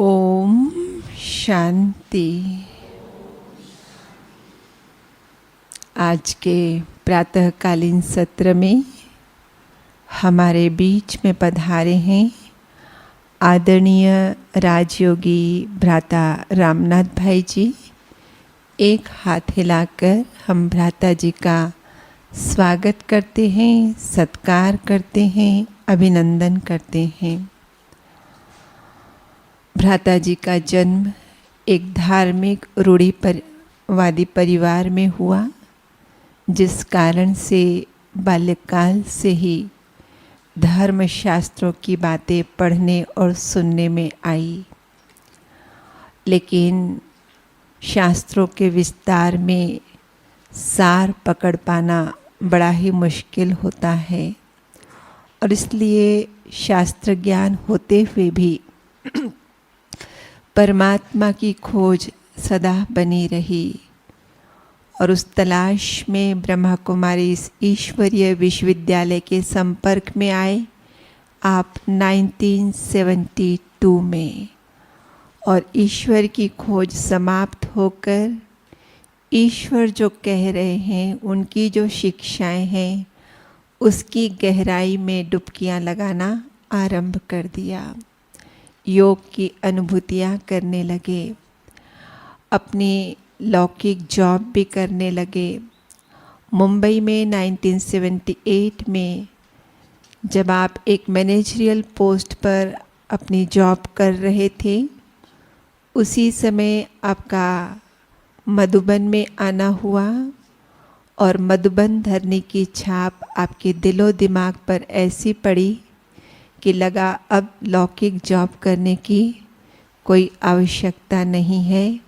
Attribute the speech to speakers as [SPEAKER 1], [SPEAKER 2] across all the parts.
[SPEAKER 1] ओम शांति। आज के प्रातःकालीन सत्र में हमारे बीच में पधारे हैं आदरणीय राजयोगी भ्राता रामनाथ भाई जी। एक हाथ हिलाकर हम भ्राता जी का स्वागत करते हैं, सत्कार करते हैं, अभिनंदन करते हैं। भ्राता जी का जन्म एक धार्मिक रूढ़िवादी परिवार में हुआ, जिस कारण से बाल्यकाल से ही धर्मशास्त्रों की बातें पढ़ने और सुनने में आई। लेकिन शास्त्रों के विस्तार में सार पकड़ पाना बड़ा ही मुश्किल होता है और इसलिए शास्त्र ज्ञान होते हुए भी परमात्मा की खोज सदा बनी रही और उस तलाश में ब्रह्मा कुमारी इस ईश्वरीय विश्वविद्यालय के संपर्क में आए आप 1972 में, और ईश्वर की खोज समाप्त होकर ईश्वर जो कह रहे हैं, उनकी जो शिक्षाएं हैं, उसकी गहराई में डुबकियां लगाना आरंभ कर दिया। योग की अनुभूतियाँ करने लगे, अपनी लौकिक जॉब भी करने लगे। मुंबई में 1978 में जब आप एक मैनेजरियल पोस्ट पर अपनी जॉब कर रहे थे, उसी समय आपका मधुबन में आना हुआ और मधुबन धरने की छाप आपके दिलो दिमाग पर ऐसी पड़ी कि लगा अब लौकिक जॉब करने की कोई आवश्यकता नहीं है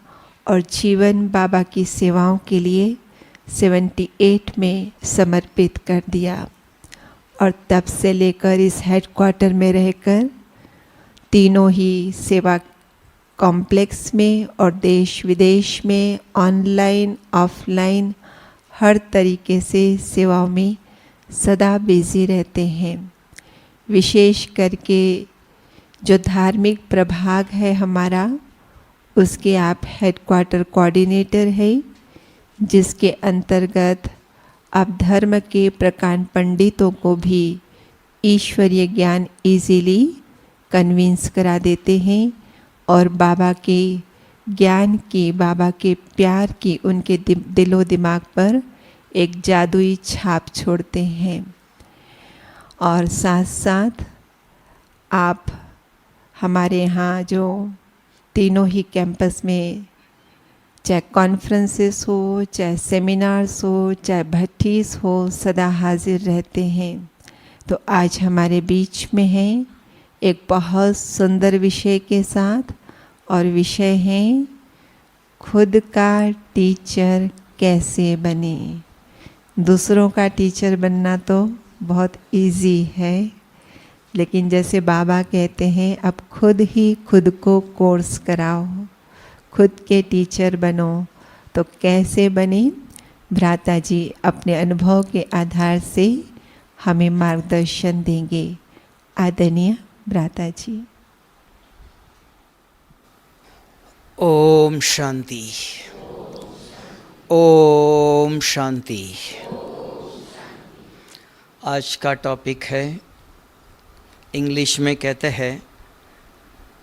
[SPEAKER 1] और जीवन बाबा की सेवाओं के लिए 78 में समर्पित कर दिया। और तब से लेकर इस हेडक्वार्टर में रहकर तीनों ही सेवा कॉम्प्लेक्स में और देश विदेश में ऑनलाइन ऑफलाइन हर तरीके से सेवाओं में सदा बिजी रहते हैं। विशेष करके जो धार्मिक प्रभाग है हमारा, उसके आप हेडक्वार्टर कोऑर्डिनेटर है, जिसके अंतर्गत आप धर्म के प्रकांड पंडितों को भी ईश्वरीय ज्ञान इजीली कन्विंस करा देते हैं और बाबा के ज्ञान की, बाबा के प्यार की उनके दिलो दिमाग पर एक जादुई छाप छोड़ते हैं। और साथ साथ आप हमारे यहाँ जो तीनों ही कैंपस में चाहे कॉन्फ्रेंसेस हो, चाहे सेमिनार्स हो, चाहे भट्टीस हो, सदा हाजिर रहते हैं। तो आज हमारे बीच में हैं एक बहुत सुंदर विषय के साथ, और विषय है खुद का टीचर कैसे बने। दूसरों का टीचर बनना तो बहुत इजी है, लेकिन जैसे बाबा कहते हैं अब खुद ही खुद को कोर्स कराओ, खुद के टीचर बनो। तो कैसे बने, भ्राता जी अपने अनुभव के आधार से हमें मार्गदर्शन देंगे। आदरणीय भ्राता जी।
[SPEAKER 2] ओम शांति। ओम शांति। आज का टॉपिक है, इंग्लिश में कहते हैं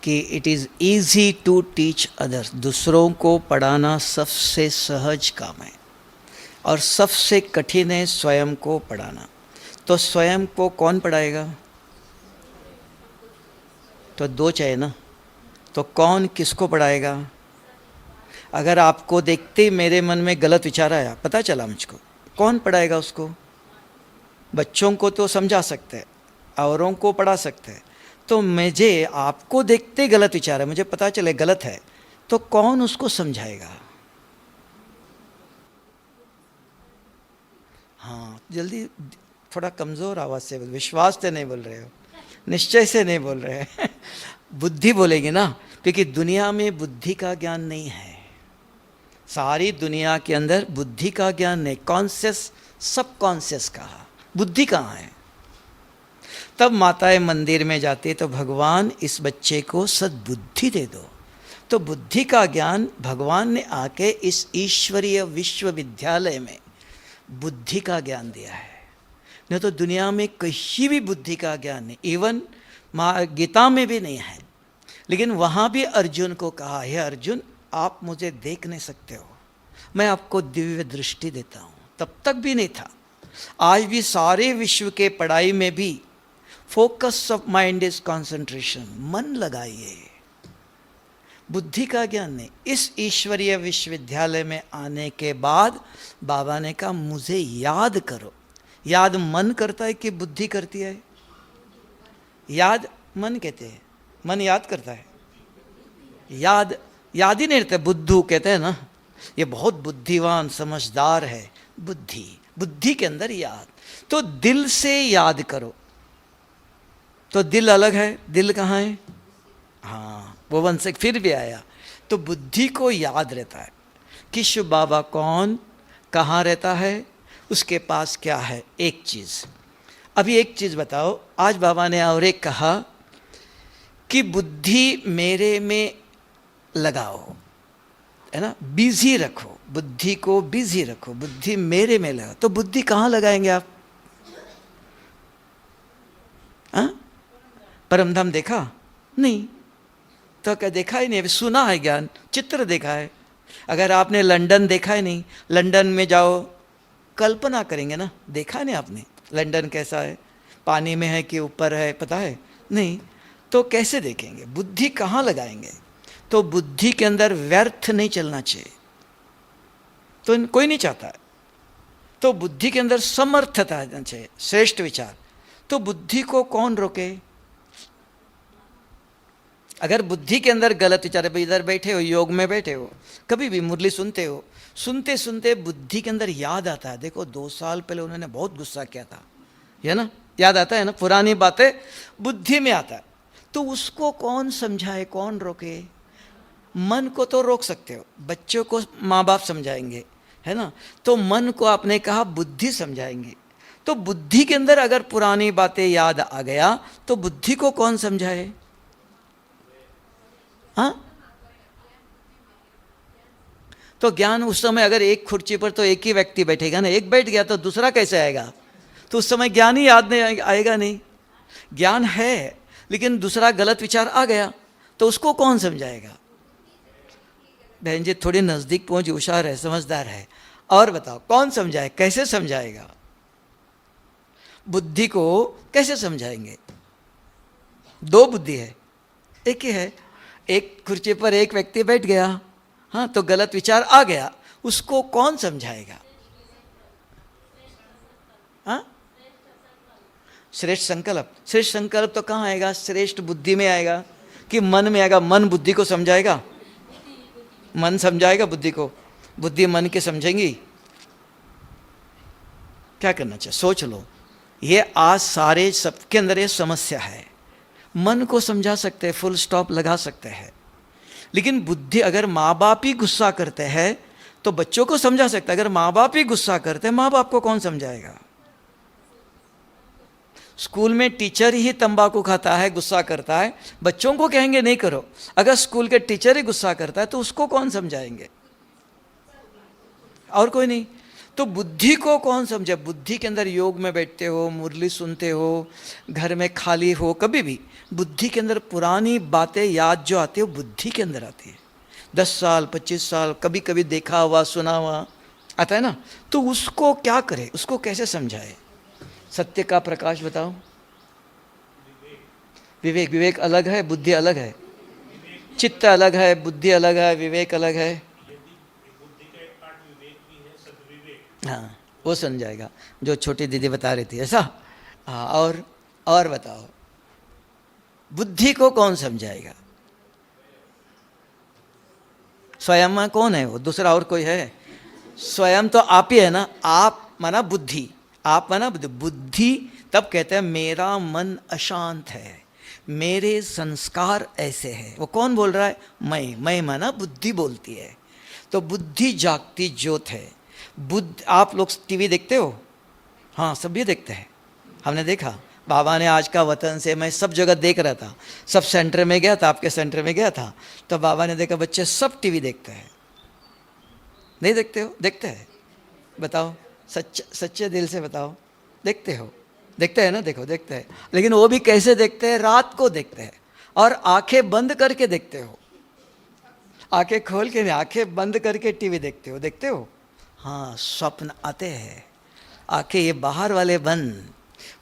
[SPEAKER 2] कि it is easy to teach others. दूसरों को पढ़ाना सबसे सहज काम है और सबसे कठिन है स्वयं को पढ़ाना। तो स्वयं को कौन पढ़ाएगा? तो दो चाहिए ना, तो कौन किसको पढ़ाएगा? अगर आपको देखते मेरे मन में गलत विचार आया, पता चला मुझको, कौन पढ़ाएगा उसको? बच्चों को तो समझा सकते हैं, औरों को पढ़ा सकते हैं। तो मुझे आपको देखते गलत विचार है, मुझे पता चले गलत है, तो कौन उसको समझाएगा? हाँ, जल्दी, थोड़ा कमज़ोर आवाज़ से, विश्वास से नहीं बोल रहे हो, निश्चय से नहीं बोल रहे हैं बुद्धि बोलेंगे ना, क्योंकि दुनिया में बुद्धि का ज्ञान नहीं है। सारी दुनिया के अंदर बुद्धि का ज्ञान नहीं, कॉन्शियस सब कॉन्शियस कहा, बुद्धि कहाँ है? तब माताएं मंदिर में जाती तो भगवान इस बच्चे को सद्बुद्धि दे दो। तो बुद्धि का ज्ञान भगवान ने आके इस ईश्वरीय विश्वविद्यालय में बुद्धि का ज्ञान दिया है। नहीं तो दुनिया में कहीं भी बुद्धि का ज्ञान नहीं, इवन गीता में भी नहीं है। लेकिन वहाँ भी अर्जुन को कहा, हे अर्जुन आप मुझे देख नहीं सकते हो, मैं आपको दिव्य दृष्टि देता हूँ। तब तक भी नहीं था। आज भी सारे विश्व के पढ़ाई में भी focus of mind is concentration, मन लगाइए, बुद्धि का ज्ञान नहीं। इस ईश्वरीय विश्वविद्यालय में आने के बाद बाबा ने कहा मुझे याद करो। याद मन करता है कि बुद्धि करती है? याद मन कहते हैं, मन याद करता है। याद ही नहीं रहता, बुद्धू कहते हैं ना, ये बहुत बुद्धिवान समझदार है। बुद्धि के अंदर याद। तो दिल से याद करो। तो दिल अलग है, दिल कहाँ है? हाँ, वो वन से फिर भी आया। तो बुद्धि को याद रहता है कि शिव बाबा कौन, कहाँ रहता है, उसके पास क्या है। एक चीज़, अभी एक चीज़ बताओ। आज बाबा ने और एक कहा कि बुद्धि मेरे में लगाओ, है ना, बिजी रखो, बुद्धि को बिजी रखो, बुद्धि मेरे में लगाओ। तो बुद्धि कहाँ लगाएंगे आप? हाँ, परमधाम देखा नहीं तो क्या देखा ही नहीं, सुना है ज्ञान, चित्र देखा है। अगर आपने लंदन देखा ही नहीं, लंदन में जाओ, कल्पना करेंगे ना, देखा नहीं आपने लंदन कैसा है, पानी में है कि ऊपर है, पता है नहीं, तो कैसे देखेंगे? बुद्धि कहाँ लगाएंगे? तो बुद्धि के अंदर व्यर्थ नहीं चलना चाहिए, तो कोई नहीं चाहता है। तो बुद्धि के अंदर समर्थता होना चाहिए, श्रेष्ठ विचार। तो बुद्धि को कौन रोके? अगर बुद्धि के अंदर गलत विचार है, इधर बैठे हो, योग में बैठे हो, कभी भी मुरली सुनते हो, सुनते सुनते बुद्धि के अंदर याद आता है, देखो 2 साल पहले उन्होंने बहुत गुस्सा किया था, है ना, याद आता है ना, पुरानी बातें बुद्धि में आता है। तो उसको कौन समझाए, कौन रोके? मन को तो रोक सकते हो, बच्चों को माँ बाप समझाएंगे, है ना। तो मन को आपने कहा बुद्धि समझाएंगे। तो बुद्धि के अंदर अगर पुरानी बातें याद आ गया तो बुद्धि को कौन समझाए? हाँ, तो ज्ञान उस समय अगर एक कुर्सी पर तो एक ही व्यक्ति बैठेगा ना, एक बैठ गया तो दूसरा कैसे आएगा? तो उस समय ज्ञान ही याद नहीं आएगा। नहीं, ज्ञान है लेकिन दूसरा गलत विचार आ गया तो उसको कौन समझाएगा? बहन जी थोड़ी नजदीक पहुंच, होशियार है, समझदार है, और बताओ कौन समझाए, कैसे समझाएगा? बुद्धि को कैसे समझाएंगे? 2 बुद्धि है, एक ही है। एक कुर्सी पर एक व्यक्ति बैठ गया, हाँ, तो गलत विचार आ गया, उसको कौन समझाएगा? हाँ, श्रेष्ठ संकल्प। श्रेष्ठ संकल्प तो कहाँ आएगा? श्रेष्ठ बुद्धि में आएगा कि मन में आएगा? मन बुद्धि को समझाएगा? मन समझाएगा बुद्धि को? बुद्धि मन के समझेंगी? क्या करना चाहिए? सोच लो। ये आज सारे सबके अंदर ये समस्या है। मन को समझा सकते हैं, फुल स्टॉप लगा सकते हैं, लेकिन बुद्धि, अगर माँ बाप ही गुस्सा करते हैं तो बच्चों को समझा सकते हैं। अगर माँ बाप ही गुस्सा करते हैं, माँ बाप को कौन समझाएगा? स्कूल में टीचर ही तंबाकू खाता है, गुस्सा करता है, बच्चों को कहेंगे नहीं करो। अगर स्कूल के टीचर ही गुस्सा करता है तो उसको कौन समझाएंगे? और कोई नहीं। तो बुद्धि को कौन समझे? बुद्धि के अंदर योग में बैठते हो, मुरली सुनते हो, घर में खाली हो, कभी भी बुद्धि के अंदर पुरानी बातें याद जो आती है वो बुद्धि के अंदर आती है। 10 साल 25 साल कभी कभी देखा हुआ सुना हुआ आता है ना, तो उसको क्या करे, उसको कैसे समझाए? सत्य का प्रकाश बताओ। विवेक, विवेक अलग है, बुद्धि अलग है। चित्त अलग है, बुद्धि अलग है, विवेक अलग है। हाँ, वो समझाएगा जो छोटी दीदी बता रही थी, ऐसा। हाँ, और बताओ, बुद्धि को कौन समझाएगा? स्वयं में कौन है वो? दूसरा और कोई है? स्वयं तो आप ही है ना। आप माना बुद्धि, आप माना बुद्धि। बुद्धि तब कहते हैं मेरा मन अशांत है, मेरे संस्कार ऐसे हैं। वो कौन बोल रहा है? मैं माना बुद्धि बोलती है। तो बुद्धि जागती ज्योत है। बुद्ध, आप लोग टीवी देखते हो? हाँ, सभी देखते हैं, हमने देखा। बाबा ने आज का वतन से, मैं सब जगह देख रहा था, सब सेंटर में गया था, आपके सेंटर में गया था, तो बाबा ने देखा बच्चे सब टीवी देखते हैं। नहीं देखते हो? देखते हैं? बताओ, सच्चे दिल से बताओ, देखते हो? देखते हैं ना? देखो, देखते हैं, लेकिन वो भी कैसे देखते हैं? रात को देखते हैं, और आंखें बंद करके देखते हो। आंखें खोल के नहीं, आंखें बंद करके टीवी देखते हो। देखते हो? हाँ, स्वप्न आते हैं, आंखें ये बाहर वाले बंद।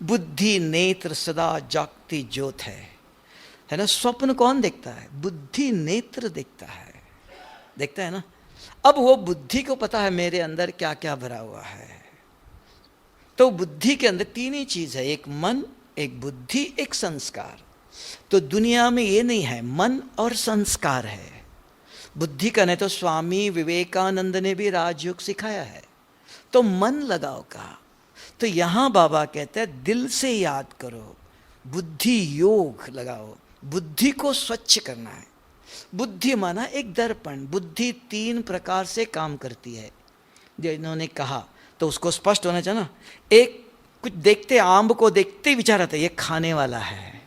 [SPEAKER 2] बुद्धि नेत्र सदा जागती ज्योत है ना? स्वप्न कौन देखता है? बुद्धि नेत्र देखता है, देखता है ना? अब वो बुद्धि को पता है मेरे अंदर क्या क्या भरा हुआ है। तो बुद्धि के अंदर तीन ही चीज है, एक मन, एक बुद्धि, एक संस्कार। तो दुनिया में ये नहीं है मन और संस्कार है, बुद्धि का नहीं। तो स्वामी विवेकानंद ने भी राजयोग सिखाया है। तो मन लगाओ का, तो यहां बाबा कहते हैं दिल से याद करो, बुद्धि योग लगाओ, बुद्धि को स्वच्छ करना है। बुद्धि माना एक दर्पण। बुद्धि तीन प्रकार से काम करती है, जो इन्होंने कहा, तो उसको स्पष्ट होना चाहिए ना। एक, कुछ देखते, आम को देखते ही विचार आता है ये खाने वाला है।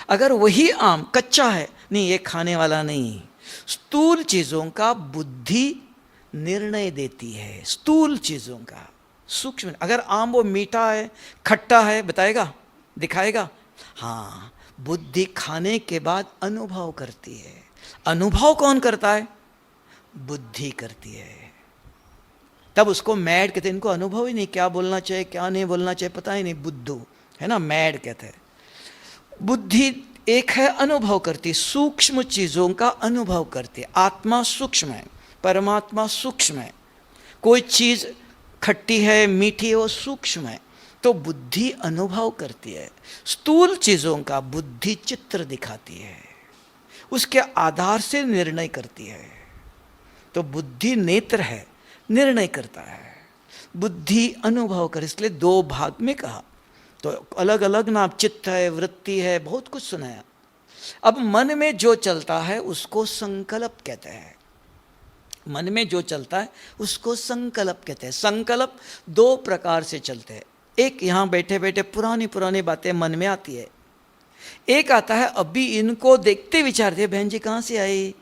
[SPEAKER 2] अगर वही आम कच्चा है, नहीं ये खाने वाला नहीं। स्थूल चीजों का बुद्धि निर्णय देती है, स्थूल चीजों का। सूक्ष्म, अगर आम वो मीठा है, खट्टा है, बताएगा, दिखाएगा? हाँ, बुद्धि खाने के बाद अनुभव करती है। अनुभव कौन करता है? बुद्धि करती है। तब उसको मैड कहते हैं। इनको अनुभव ही नहीं, क्या बोलना चाहिए क्या नहीं बोलना चाहिए पता ही नहीं, बुद्धू है ना, मैड कहते हैं। बुद्धि एक है, अनुभव करती, सूक्ष्म चीजों का अनुभव करती है। आत्मा सूक्ष्म है, परमात्मा सूक्ष्म है। कोई चीज खट्टी है, मीठी है, वो सूक्ष्म है। तो बुद्धि अनुभव करती है। स्थूल चीजों का बुद्धि चित्र दिखाती है, उसके आधार से निर्णय करती है। तो बुद्धि नेत्र है, निर्णय करता है, बुद्धि अनुभव कर। इसलिए दो भाग में कहा, तो अलग अलग नाम, चित्त है, वृत्ति है, बहुत कुछ सुनाया। अब मन में जो चलता है उसको संकल्प कहते हैं। मन में जो चलता है उसको संकल्प कहते हैं। संकल्प दो प्रकार से चलते हैं। एक, यहां बैठे बैठे पुरानी पुरानी बातें मन में आती है। एक आता है अभी इनको देखते विचार थे, बहन जी कहां से आई,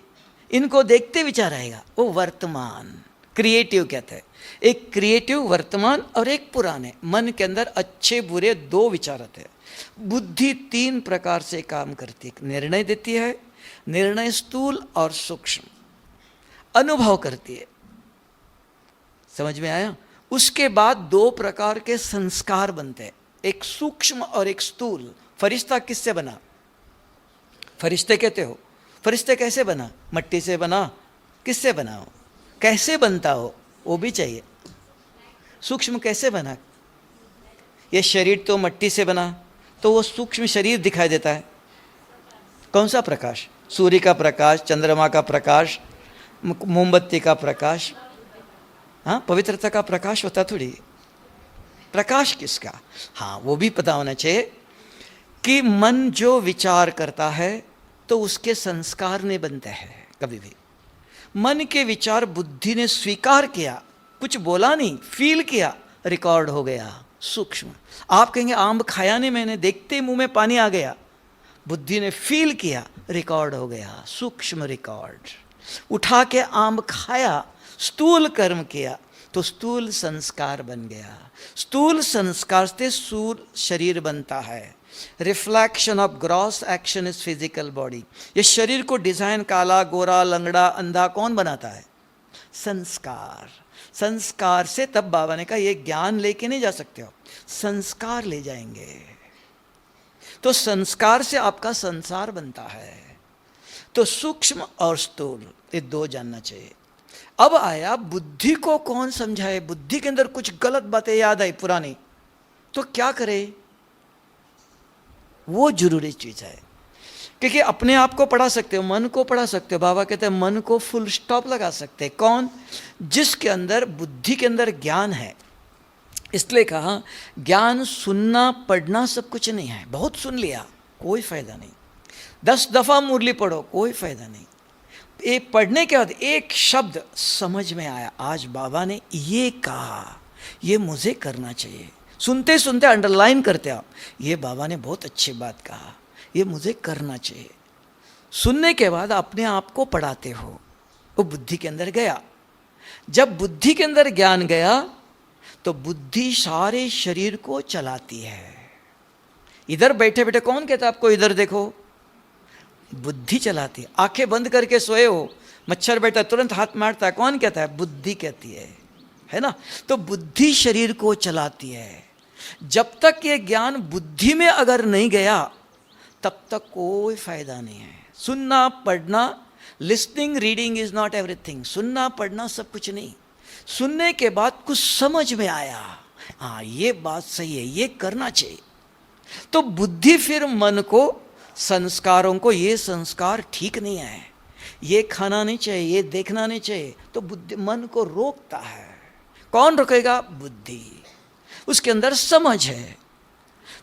[SPEAKER 2] इनको देखते विचार आएगा, वो वर्तमान, क्रिएटिव कहते हैं। एक क्रिएटिव वर्तमान और एक पुराने। मन के अंदर अच्छे बुरे दो विचार आते हैं। बुद्धि तीन प्रकार से काम करती है, निर्णय देती है, निर्णय स्थूल और सूक्ष्म, अनुभव करती है। समझ में आया? उसके बाद दो प्रकार के संस्कार बनते हैं, एक सूक्ष्म और एक स्थूल। फरिश्ता किससे बना? फरिश्ते कहते हो, फरिश्ते कैसे बना? मट्टी से बना? किससे बना हो? कैसे बनता हो वो भी चाहिए। सूक्ष्म कैसे बना? ये शरीर तो मट्टी से बना, तो वो सूक्ष्म शरीर दिखाई देता है। कौन सा प्रकाश? सूर्य का प्रकाश, चंद्रमा का प्रकाश, मोमबत्ती का प्रकाश। हाँ, पवित्रता का प्रकाश होता थोड़ी। प्रकाश किसका? हाँ, वो भी पता होना चाहिए कि मन जो विचार करता है तो उसके संस्कार नहीं बनते हैं कभी भी। मन के विचार बुद्धि ने स्वीकार किया, कुछ बोला नहीं, फील किया, रिकॉर्ड हो गया, सूक्ष्म। आप कहेंगे आम खाया नहीं मैंने, देखते ही मुंह में पानी आ गया। बुद्धि ने फील किया, रिकॉर्ड हो गया, सूक्ष्म रिकॉर्ड। उठा के आम खाया, स्थूल कर्म किया, तो स्थूल संस्कार बन गया। स्थूल संस्कार से स्थूल शरीर बनता है। Reflection of gross action is physical body. ये शरीर को डिजाइन काला, गोरा, लंगड़ा, अंधा कौन बनाता है? संस्कार। संस्कार से, तब बाबा ने कहा ये ज्ञान लेके नहीं जा सकते हो, संस्कार ले जाएंगे। तो संस्कार से आपका संसार बनता है। तो सूक्ष्म और स्थूल ये दो जानना चाहिए। अब आया बुद्धि को कौन समझाए? बुद्धि के अंदर कुछ गलत बातें याद आई पुरानी, तो क्या करे? वो जरूरी चीज है, क्योंकि अपने आप को पढ़ा सकते हो, मन को पढ़ा सकते हो। बाबा कहते हैं मन को फुल स्टॉप लगा सकते हैं। कौन? जिसके अंदर, बुद्धि के अंदर ज्ञान है। इसलिए कहा ज्ञान सुनना पढ़ना सब कुछ नहीं है। बहुत सुन लिया कोई फायदा नहीं, 10 दफा मुरली पढ़ो कोई फायदा नहीं। ये पढ़ने के बाद एक शब्द समझ में आया, आज बाबा ने ये कहा, ये मुझे करना चाहिए, सुनते सुनते अंडरलाइन करते आप, ये बाबा ने बहुत अच्छी बात कहा, ये मुझे करना चाहिए। सुनने के बाद अपने आप को पढ़ाते हो, वो बुद्धि के अंदर गया। जब बुद्धि के अंदर ज्ञान गया तो बुद्धि सारे शरीर को चलाती है। इधर बैठे बैठे कौन कहता है आपको इधर देखो? बुद्धि चलाती है। आंखें बंद करके सोए हो, मच्छर बैठा तुरंत हाथ मारता है, कौन कहता है? बुद्धि कहती है ना? तो बुद्धि शरीर को चलाती है। जब तक ये ज्ञान बुद्धि में अगर नहीं गया तब तक कोई फायदा नहीं है। सुनना पढ़ना, listening reading is not everything. सुनना पढ़ना सब कुछ नहीं। सुनने के बाद कुछ समझ में आया, हाँ ये बात सही है, ये करना चाहिए, तो बुद्धि फिर मन को, संस्कारों को, ये संस्कार ठीक नहीं है, ये खाना नहीं चाहिए, ये देखना नहीं चाहिए, तो बुद्धि मन को रोकता है। कौन रोकेगा? बुद्धि। उसके अंदर समझ है।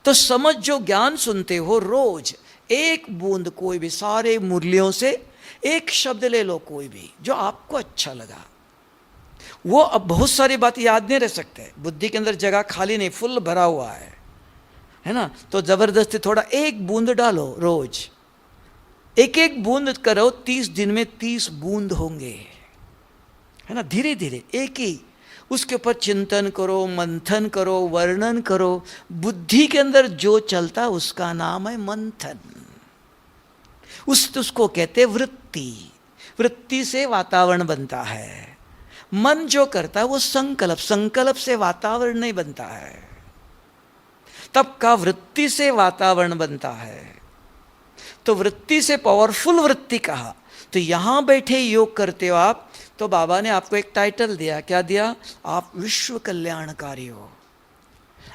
[SPEAKER 2] तो समझ, जो ज्ञान सुनते हो रोज एक बूंद, कोई भी सारे मुरलियों से एक शब्द ले लो, कोई भी जो आपको अच्छा लगा। वो अब बहुत सारी बात याद नहीं रह सकते, बुद्धि के अंदर जगह खाली नहीं, फुल भरा हुआ है ना? तो जबरदस्ती थोड़ा एक बूंद डालो रोज, एक एक बूंद करो, 30 दिन में 30 बूंद होंगे, है ना? धीरे धीरे एक ही, उसके ऊपर चिंतन करो, मंथन करो, वर्णन करो। बुद्धि के अंदर जो चलता उसका नाम है मंथन। उसको कहते वृत्ति। वृत्ति से वातावरण बनता है। मन जो करता है वो संकल्प, संकल्प से वातावरण नहीं बनता है। तब का वृत्ति से वातावरण बनता है। तो वृत्ति से पावरफुल वृत्ति कहा। तो यहां बैठे योग करते हो आप, तो बाबा ने आपको एक टाइटल दिया। क्या दिया? आप विश्व कल्याणकारी हो।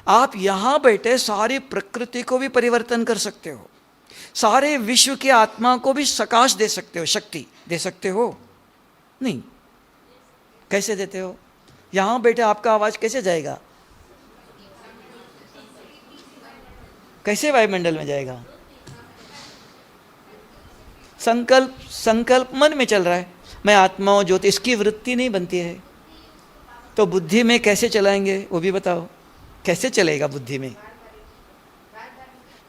[SPEAKER 2] आप यहां बैठे सारी प्रकृति को भी परिवर्तन कर सकते हो, सारे विश्व की आत्मा को भी सकाश दे सकते हो, शक्ति दे सकते हो। नहीं, कैसे देते हो? यहां बैठे आपका आवाज कैसे जाएगा? कैसे वायुमंडल में जाएगा? संकल्प, संकल्प मन में चल रहा है, मैं आत्मा हूं ज्योति, इसकी वृत्ति नहीं बनती है। तो बुद्धि में कैसे चलाएंगे वो भी बताओ, कैसे चलेगा बुद्धि में?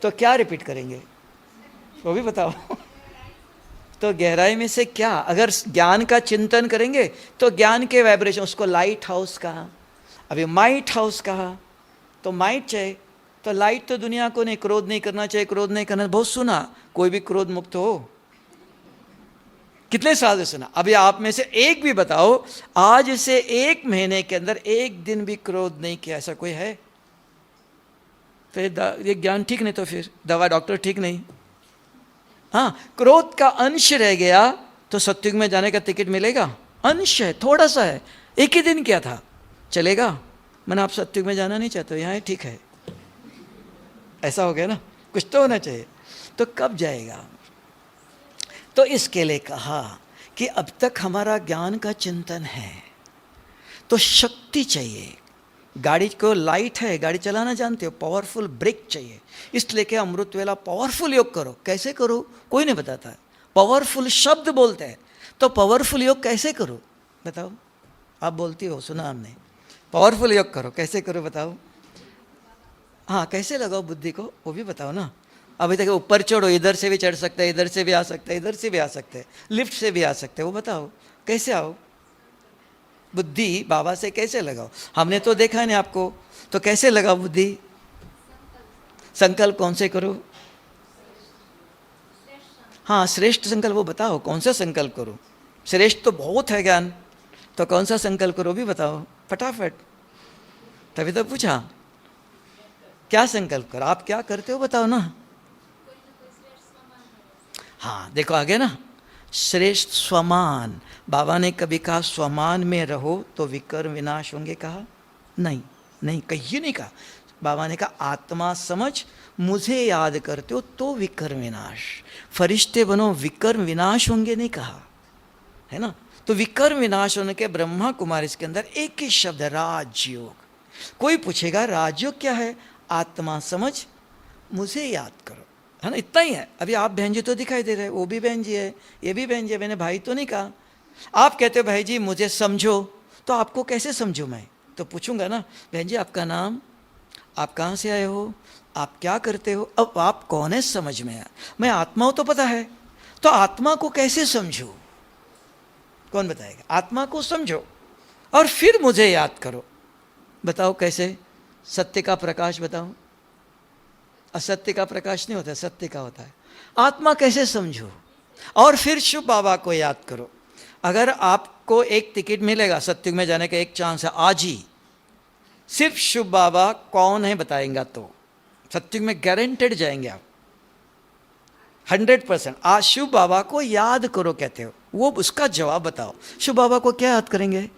[SPEAKER 2] तो क्या रिपीट करेंगे वो भी बताओ। तो गहराई में से क्या, अगर ज्ञान का चिंतन करेंगे तो ज्ञान के वाइब्रेशन, उसको लाइट हाउस कहा, अभी माइट हाउस कहा। तो माइट चाहिए, तो लाइट तो दुनिया को नहीं, क्रोध नहीं करना चाहिए, क्रोध नहीं करना, बहुत सुना, कोई भी क्रोध मुक्त हो? कितने साल से सुना? अभी आप में से एक भी बताओ आज से 1 महीने के अंदर एक दिन भी क्रोध नहीं किया, ऐसा कोई है? फिर ये ज्ञान ठीक नहीं, तो फिर दवा डॉक्टर ठीक नहीं। हाँ, क्रोध का अंश रह गया तो सत्युग में जाने का टिकट मिलेगा? अंश है, थोड़ा सा है, एक ही दिन किया था, चलेगा? मैंने आप सत्युग में जाना नहीं चाहते, यहाँ ठीक है, ऐसा हो गया ना? कुछ तो होना चाहिए। तो कब जाएगा? तो इसके लिए कहा कि अब तक हमारा ज्ञान का चिंतन है, तो शक्ति चाहिए। गाड़ी को लाइट है, गाड़ी चलाना जानते हो, पावरफुल ब्रेक चाहिए, इसलिए कि अमृत वेला पावरफुल योग करो। कैसे करो कोई नहीं बताता, पावरफुल शब्द बोलते हैं। तो पावरफुल योग कैसे करो बताओ? आप बोलती हो, सुना हमने, पावरफुल योग करो, कैसे करो बताओ? हाँ, कैसे लगाओ बुद्धि को वो भी बताओ ना। अभी तक ऊपर चढ़ो, इधर से भी चढ़ सकते हैं, इधर से भी आ सकते हैं, इधर से भी आ सकते हैं, लिफ्ट से भी आ सकते हैं, वो बताओ कैसे आओ? बुद्धि बाबा से कैसे लगाओ? हमने तो देखा नहीं आपको, तो कैसे लगाओ बुद्धि? संकल्प कौन से करो? हाँ, श्रेष्ठ संकल्प वो बताओ, कौन सा संकल्प करो? श्रेष्ठ तो बहुत है ज्ञान, तो कौन सा संकल्प करो भी बताओ फटाफट। तभी तो पूछा, क्या संकल्प करो? आप क्या करते हो बताओ ना। हाँ देखो आगे ना, श्रेष्ठ स्वमान। बाबा ने कभी कहा स्वमान में रहो तो विकर्म विनाश होंगे? कहा नहीं, नहीं कहिए नहीं कहा। बाबा ने कहा आत्मा समझ, मुझे याद करते हो तो विकर्म विनाश। फरिश्ते बनो, विकर्म विनाश होंगे नहीं कहा, है ना? तो विकर्म विनाश होने के ब्रह्मा कुमारी इसके अंदर एक ही शब्द है, राजयोग। कोई पूछेगा राजयोग क्या है? आत्मा समझ, मुझे याद करो, है ना? इतना ही है। अभी आप बहन जी तो दिखाई दे रहे, वो भी बहन जी है, ये भी बहन जी है, मैंने भाई तो नहीं कहा। आप कहते हो भाई जी मुझे समझो, तो आपको कैसे समझूं मैं? तो पूछूंगा ना, बहन जी आपका नाम, आप कहाँ से आए हो, आप क्या करते हो, अब आप कौन है समझ में आया। मैं आत्मा हूं तो पता है, तो आत्मा को कैसे समझूं, कौन बताएगा। आत्मा को समझो और फिर मुझे याद करो। बताओ कैसे। सत्य का प्रकाश बताओ। असत्य का प्रकाश नहीं होता, सत्य का होता है। आत्मा कैसे समझो और फिर शुभ बाबा को याद करो। अगर आपको एक टिकट मिलेगा सत्युग में जाने का, एक चांस है आज ही, सिर्फ शुभ बाबा कौन है बताएंगा तो सत्युग में गारंटेड जाएंगे आप 100%। आज शुभ बाबा को याद करो कहते हो, वो उसका जवाब बताओ। शुभ बाबा को क्या याद करेंगे।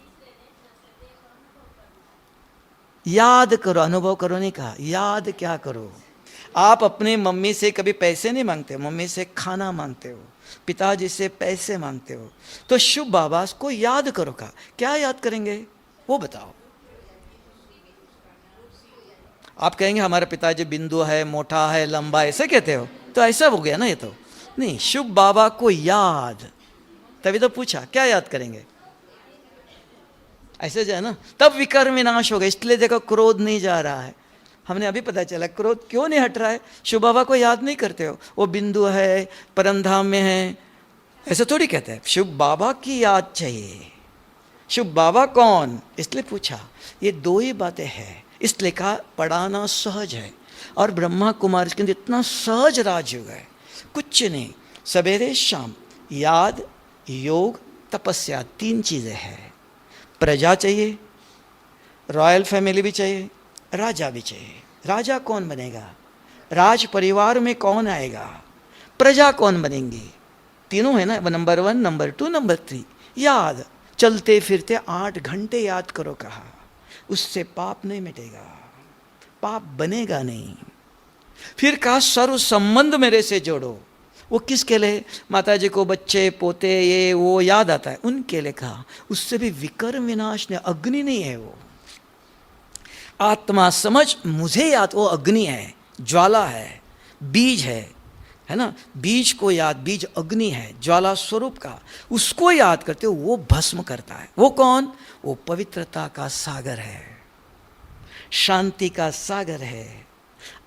[SPEAKER 2] याद करो, अनुभव करो नहीं कहा, याद क्या करो। आप अपने मम्मी से कभी पैसे नहीं मांगते हो, मम्मी से खाना मांगते हो, पिताजी से पैसे मांगते हो, तो शुभ बाबा को याद करो का क्या याद करेंगे वो बताओ। आप कहेंगे हमारे पिताजी बिंदु है, मोटा है, लंबा, ऐसे कहते हो, तो ऐसा हो गया ना ये तो। नहीं, शुभ बाबा को याद, तभी तो पूछा क्या याद करेंगे। ऐसे जो है ना, तब विकार विनाश होगा। इसलिए देखो क्रोध नहीं जा रहा है, हमने अभी पता चला क्रोध क्यों नहीं हट रहा है। शुभ बाबा को याद नहीं करते हो, वो बिंदु है, परमधाम में है, ऐसे थोड़ी कहते हैं। शुभ बाबा की याद चाहिए। शुभ बाबा कौन, इसलिए पूछा। ये दो ही बातें हैं, इसलिए कहा पढ़ाना सहज है। और ब्रह्मा कुमार के अंदर इतना सहज राजयोग है, कुछ नहीं। सवेरे शाम याद, योग, तपस्या, 3 चीजें हैं। प्रजा चाहिए, रॉयल फैमिली भी चाहिए, राजा भी चाहिए। राजा कौन बनेगा, राज परिवार में कौन आएगा, प्रजा कौन बनेंगी, तीनों है ना, नंबर 1, नंबर 2, नंबर 3। याद, चलते फिरते 8 घंटे याद करो कहा, उससे पाप नहीं मिटेगा, पाप बनेगा नहीं। फिर कहा सर्व संबंध मेरे से जोड़ो। वो किसके लिए, माता जी को बच्चे पोते ये वो याद आता है, उनके लिए कहा। उससे भी विकर्म विनाश ने, अग्नि नहीं है वो। आत्मा समझ, मुझे याद, वो अग्नि है, ज्वाला है, बीज है ना। बीज को याद, बीज अग्नि है, ज्वाला स्वरूप का, उसको याद करते हो, वो भस्म करता है। वो कौन, वो पवित्रता का सागर है, शांति का सागर है,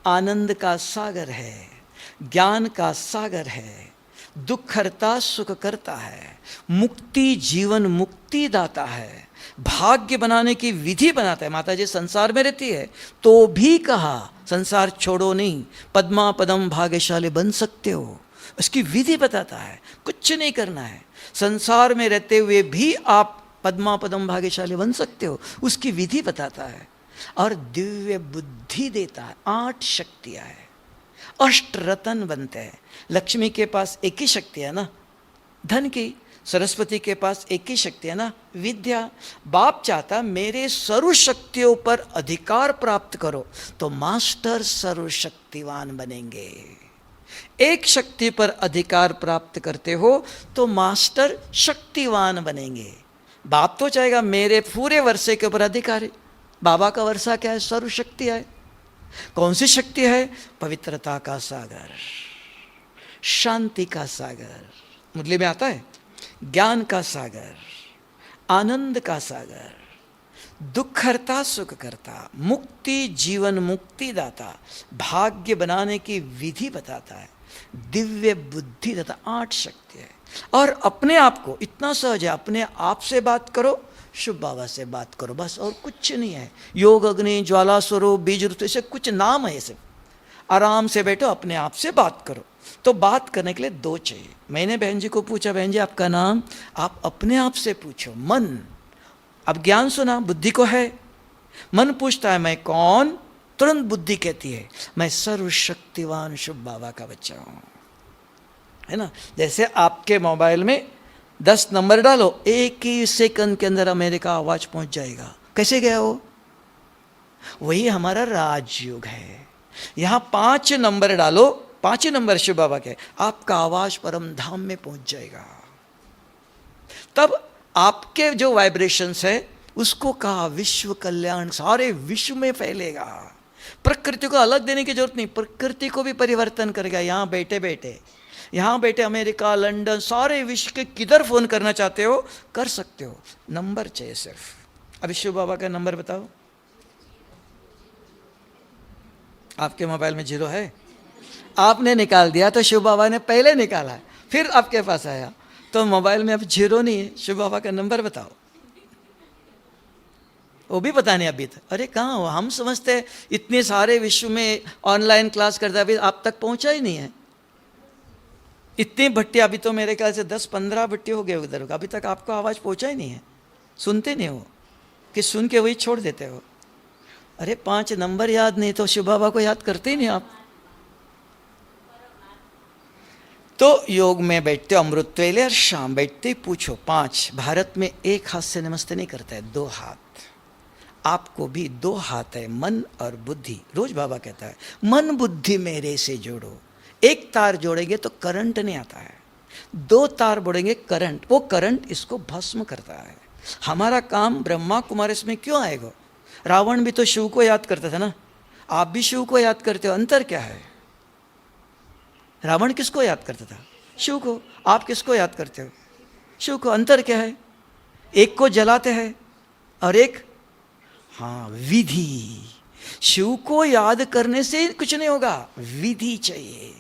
[SPEAKER 2] आनंद का सागर है, ज्ञान का सागर है, दुख हरता सुख करता है, मुक्ति जीवन मुक्ति दाता है, भाग्य बनाने की विधि बनाता है। माता जी संसार में रहती है तो भी कहा संसार छोड़ो नहीं, पद्मा पदम भाग्यशाली बन सकते हो, उसकी विधि बताता है। कुछ नहीं करना है, संसार में रहते हुए भी आप पद्मा पदम भाग्यशाली बन सकते हो, उसकी विधि बताता है। और दिव्य बुद्धि देता है। 8 शक्तियां है, अष्ट रतन बनते हैं। लक्ष्मी के पास एक ही शक्ति है ना, धन की। सरस्वती के पास एक ही शक्ति है ना, विद्या। बाप चाहता मेरे सर्व शक्तियों पर अधिकार प्राप्त करो, तो मास्टर सर्वशक्तिवान बनेंगे। एक शक्ति पर अधिकार प्राप्त करते हो तो मास्टर शक्तिवान बनेंगे। बाप तो चाहेगा मेरे पूरे वर्षे के ऊपर अधिकार है। बाबा का वर्षा क्या है, सर्वशक्ति है। कौन सी शक्ति है, पवित्रता का सागर, शांति का सागर, मुरली में आता है, ज्ञान का सागर, आनंद का सागर, दुख हरता सुख करता, मुक्ति जीवन मुक्ति दाता, भाग्य बनाने की विधि बताता है, दिव्य बुद्धि दाता। 8 शक्ति है। और अपने आप को इतना सहज है, अपने आप से बात करो, शुभ बाबा से बात करो, बस और कुछ नहीं है। योग अग्नि, ज्वाला स्वरूप, बीज रूप, ऐसे कुछ नाम है। ऐसे आराम से बैठो, अपने आप से बात करो। तो बात करने के लिए 2 चाहिए। मैंने बहन जी को पूछा, बहन जी आपका नाम, आप अपने आप से पूछो। मन, अब ज्ञान सुना, बुद्धि को है, मन पूछता है मैं कौन, तुरंत बुद्धि कहती है मैं सर्वशक्तिवान शुभ बाबा का बच्चा हूं, है ना। जैसे आपके मोबाइल में 10 नंबर डालो, 1 ही सेकंड के अंदर अमेरिका आवाज पहुंच जाएगा। कैसे गया वो, वही हमारा राजयोग है। यहां 5 नंबर डालो, 5 नंबर शिव बाबा के, आपका आवाज परम धाम में पहुंच जाएगा। तब आपके जो वाइब्रेशंस है उसको कहा विश्व कल्याण सारे विश्व में फैलेगा। प्रकृति को अलग देने की जरूरत नहीं, प्रकृति को भी परिवर्तन करेगा। यहां बैठे बैठे, यहाँ बैठे अमेरिका, लंदन, सारे विश्व के किधर फोन करना चाहते हो कर सकते हो, नंबर चाहिए सिर्फ। अभी शिव बाबा का नंबर बताओ। आपके मोबाइल में 0 है? आपने निकाल दिया तो शिव बाबा ने पहले निकाला है, फिर आपके पास आया, तो मोबाइल में अब 0 नहीं है। शिव बाबा का नंबर बताओ। वो भी पता नहीं अभी तक। अरे कहाँ हो? हम समझते हैं इतने सारे विश्व में ऑनलाइन क्लास करता है, अभी आप तक पहुंचा ही नहीं है। इतनी भट्टी, अभी तो मेरे ख्याल से 10-15 भट्टी हो गए उधर, अभी तक आपको आवाज़ पहुंचा ही नहीं है। सुनते नहीं हो कि सुन के वही छोड़ देते हो। अरे 5 नंबर याद नहीं तो शिव बाबा को याद करते ही नहीं आप। तो योग में बैठते हो अमृत वेले और शाम बैठते ही पूछो 5। भारत में एक हाथ से नमस्ते नहीं करता है, 2 हाथ। आपको भी 2 हाथ है, मन और बुद्धि। रोज बाबा कहता है मन बुद्धि मेरे से जोड़ो। एक तार जोड़ेंगे तो करंट नहीं आता है, 2 तार जोड़ेंगे करंट, वो करंट इसको भस्म करता है। हमारा काम ब्रह्मा कुमार इसमें क्यों आएगा? रावण भी तो शिव को याद करता था ना, आप भी शिव को याद करते हो। अंतर क्या है? रावण किसको याद करता था? शिव को। आप किसको याद करते हो? शिव को। अंतर क्या है? एक को जलाते हैं और एक, हाँ, विधि। शिव को याद करने से कुछ नहीं होगा, विधि चाहिए